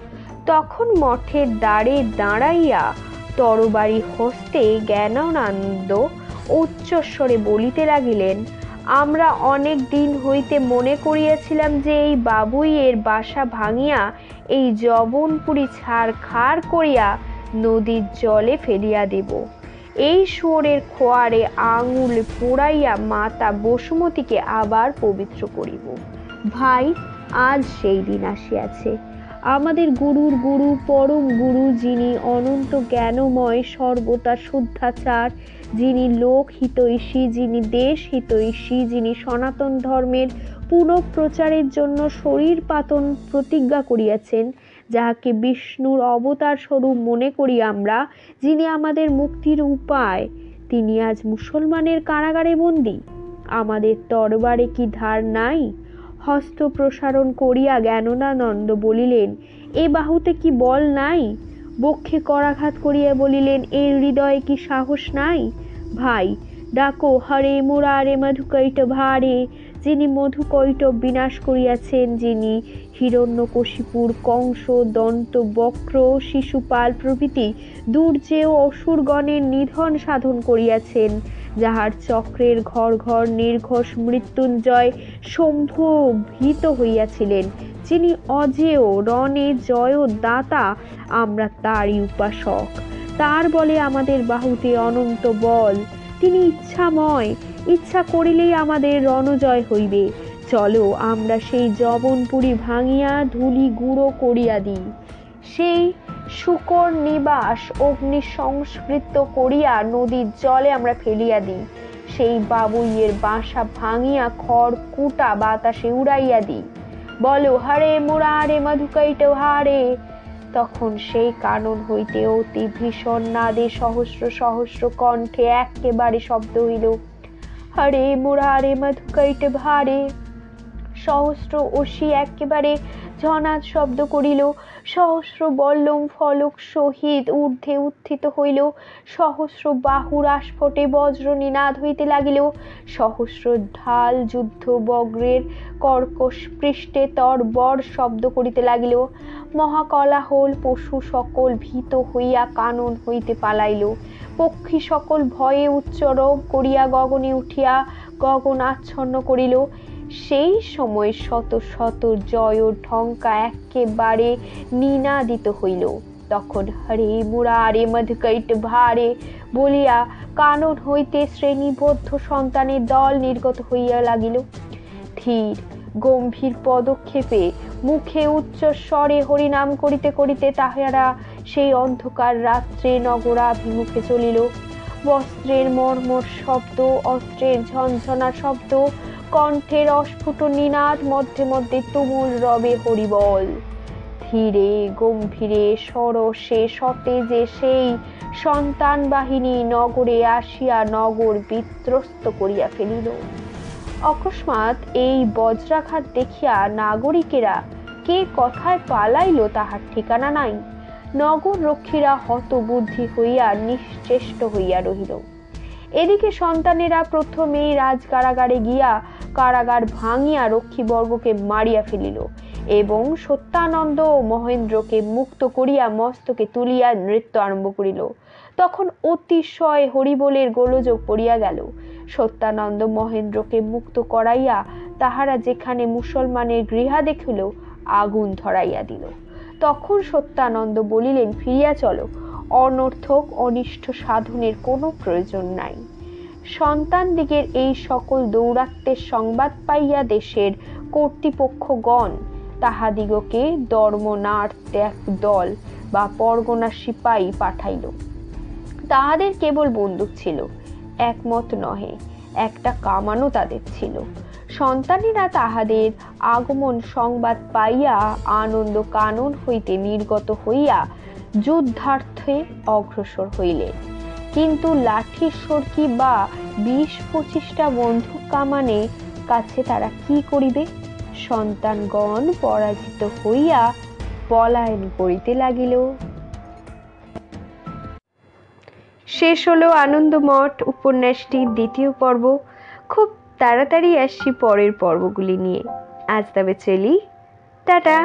তখন মঠের দ্বারে দাঁড়াইয়া তরবারি হস্তে জ্ঞানানন্দ উচ্চস্বরে বলিতে লাগিলেন, আমরা অনেক দিন হইতে মনে করিয়াছিলাম যে এই বাবুই এর বাসা ভাঙিয়া এই যবনপুরী ছাড়খাড় করিয়া নদীর জলে ফেলিয়া দেব। এই শুয়োরের খোয়ারে আঙুল পোড়াইয়া মাতা বসুমতীকে আবার পবিত্র করিব। ভাই, আজ সেই দিন আসিয়াছে। আমাদের গুরুর গুরু, পরম গুরু, যিনি অনন্ত জ্ঞানময়, সর্বদা শুদ্ধাচার, যিনি লোক হিতৈষী, যিনি দেশ হিতৈষী, যিনি সনাতন ধর্মের পুনঃপ্রচারের জন্য শরীর পাতন প্রতিজ্ঞা করিয়াছেন, যাহাকে বিষ্ণুর অবতার স্বরূপ মনে করি আমরা, যিনি আমাদের মুক্তির উপায়, তিনি আজ মুসলমানের কারাগারে বন্দী। আমাদের তরবারে কি ধার নাই? হস্ত প্রসারণ করিয়া জ্ঞানানন্দ বলিলেন, এ বাহুতে কি বল নাই? বক্ষে করাঘাত করিয়া বলিলেন, এর হৃদয়ে কি সাহস নাই? ভাই ডাকো হরে মুরারে মধুকৈটভ হারে, যিনি মধুকৈটভ বিনাশ করিয়াছেন, যিনি হিরণ্যকশিপুর, কংস, দন্ত, বক্র, শিশুপাল প্রভৃতি দুর্জেয় অসুরগণের নিধন সাধন করিয়াছেন, যাহার চক্রের ঘর ঘর নির্ঘোষ মৃত্যুঞ্জয় শম্ভু ভীত হইয়াছিলেন, যিনি অজেয় রণে জয় দাতা, আমরা তারই উপাসক। তার বলে আমাদের বাহুতে অনন্ত বল। তিনি ইচ্ছাময়, ইচ্ছা করিলেই আমাদের রণজয় হইবে। চলো আমরা সেই যবনপুরী ভাঙিয়া ধুলি গুঁড়ো করিয়া দিই, সেই শুকর নিবাস অগ্নি সংস্কৃত করিয়া নদীর জলে আমরা ফেলিয়া দিই, সেই বাবুইয়ের বাসা ভাঙিয়া খড় কুটা বাতাসে উড়াইয়া দিই। বলো হরে মুরারে মধুকৈটভ হারে। তখন সেই কানন হইতে অতি ভীষণ নাদে সহস্র সহস্র কণ্ঠে একেবারে শব্দ হইল, হরে মুরারে মধুকৈটভ হারে। সহস্র অসি একেবারে ঝনাদ শব্দ করিল, সহস্র বল্লম ফলক সহিত ঊর্ধ্বে উত্থিত হইল, সহস্র বাহুর আস্ফোটে বজ্র নিনাদ হইতে লাগিল, সহস্র ঢাল যুদ্ধ বজ্রের কর্কশ পৃষ্ঠে তরবর শব্দ করিতে লাগিল। মহাকলাহল, পশু সকল ভীত হইয়া কানন হইতে পালাইল, পক্ষী সকল ভয়ে উচ্চরব করিয়া গগনে উঠিয়া গগন আচ্ছন্ন করিল। সেই সময় শত শত জয় ঢঙ্কা একেবারে নিনাদিত হইল। তখন হরে মুরারে মধুকৈটভ হারে বলিয়া কানন হইতে শ্রেণীবদ্ধ সন্তানের দল নির্গত হইয়া লাগিল। ধীর গম্ভীর পদক্ষেপে মুখে উচ্চ স্বরে হরিনাম করিতে করিতে তাহারা সেই অন্ধকার রাত্রে নগরাভিমুখে চলিল। বস্ত্রের মর্মর শব্দ, অস্ত্রের ঝনঝনা শব্দ, কণ্ঠের অস্ফুট নিনাদ, মধ্যে মধ্যে তুমুল রবে হরিবল। ধীরে গম্ভীরে সরসে সতেজে সেই সন্তান বাহিনী নগরে আসিয়া নগর বিধ্বস্ত করিয়া ফেলিল। অকস্মাৎ এই বজ্রাঘাত দেখিয়া নাগরিকেরা কে কথায় পালাইল তাহার ঠিকানা নাই। নগর রক্ষীরা হতবুদ্ধি হইয়া নিশ্চেষ্ট হইয়া রহিল। এদিকে সন্তানেরা প্রথমেই রাজকারাগারে গিয়া কারাগার ভাঙিয়া রক্ষীবর্গকে মারিয়া ফেলিল এবং সত্যানন্দ ও মহেন্দ্রকে মুক্ত করিয়া মস্তকে তুলিয়া নৃত্য আরম্ভ করিল। তখন অতিশয় হরিবোলের গোলযোগ পড়িয়া গেল। সত্যানন্দ মহেন্দ্রকে মুক্ত করাইয়া তাহারা যেখানে মুসলমানের গৃহা দেখিল আগুন ধরাইয়া দিল। তখন সত্যানন্দ বলিলেন, ফিরিয়া চলো, অনর্থক অনিষ্ট সাধনের কোনো প্রয়োজন নাই। সন্তানদিগের এই সকল দৌরাত্ম্যের সংবাদ পাইয়া দেশের কর্তৃপক্ষগণ তাহাদিগকে ধর্মনার্থ এক দল বা পরগনা সিপাহী পাঠাইল। তাহাদের কেবল বন্দুক ছিল, একমত নহে, একটা কামানও তাদের ছিল। সন্তানেরা তাহাদের আগমন সংবাদ পাইয়া আনন্দ কানন হইতে নির্গত হইয়া যুদ্ধার্থে অগ্রসর হইলেন। কিন্তু লাঠির সরকি বা ২০-২৫টা বন্দুক কামানে কাছে তারা কি করিবে? সন্তানগণ পরাজিত হইয়া পলায়ন করিতে লাগিল। শেষ হলো আনন্দমঠ উপন্যাসটির দ্বিতীয় পর্ব। খুব তাড়াতাড়ি আসছি পরের পর্বগুলি নিয়ে। আজ তবে চলি, টাটা।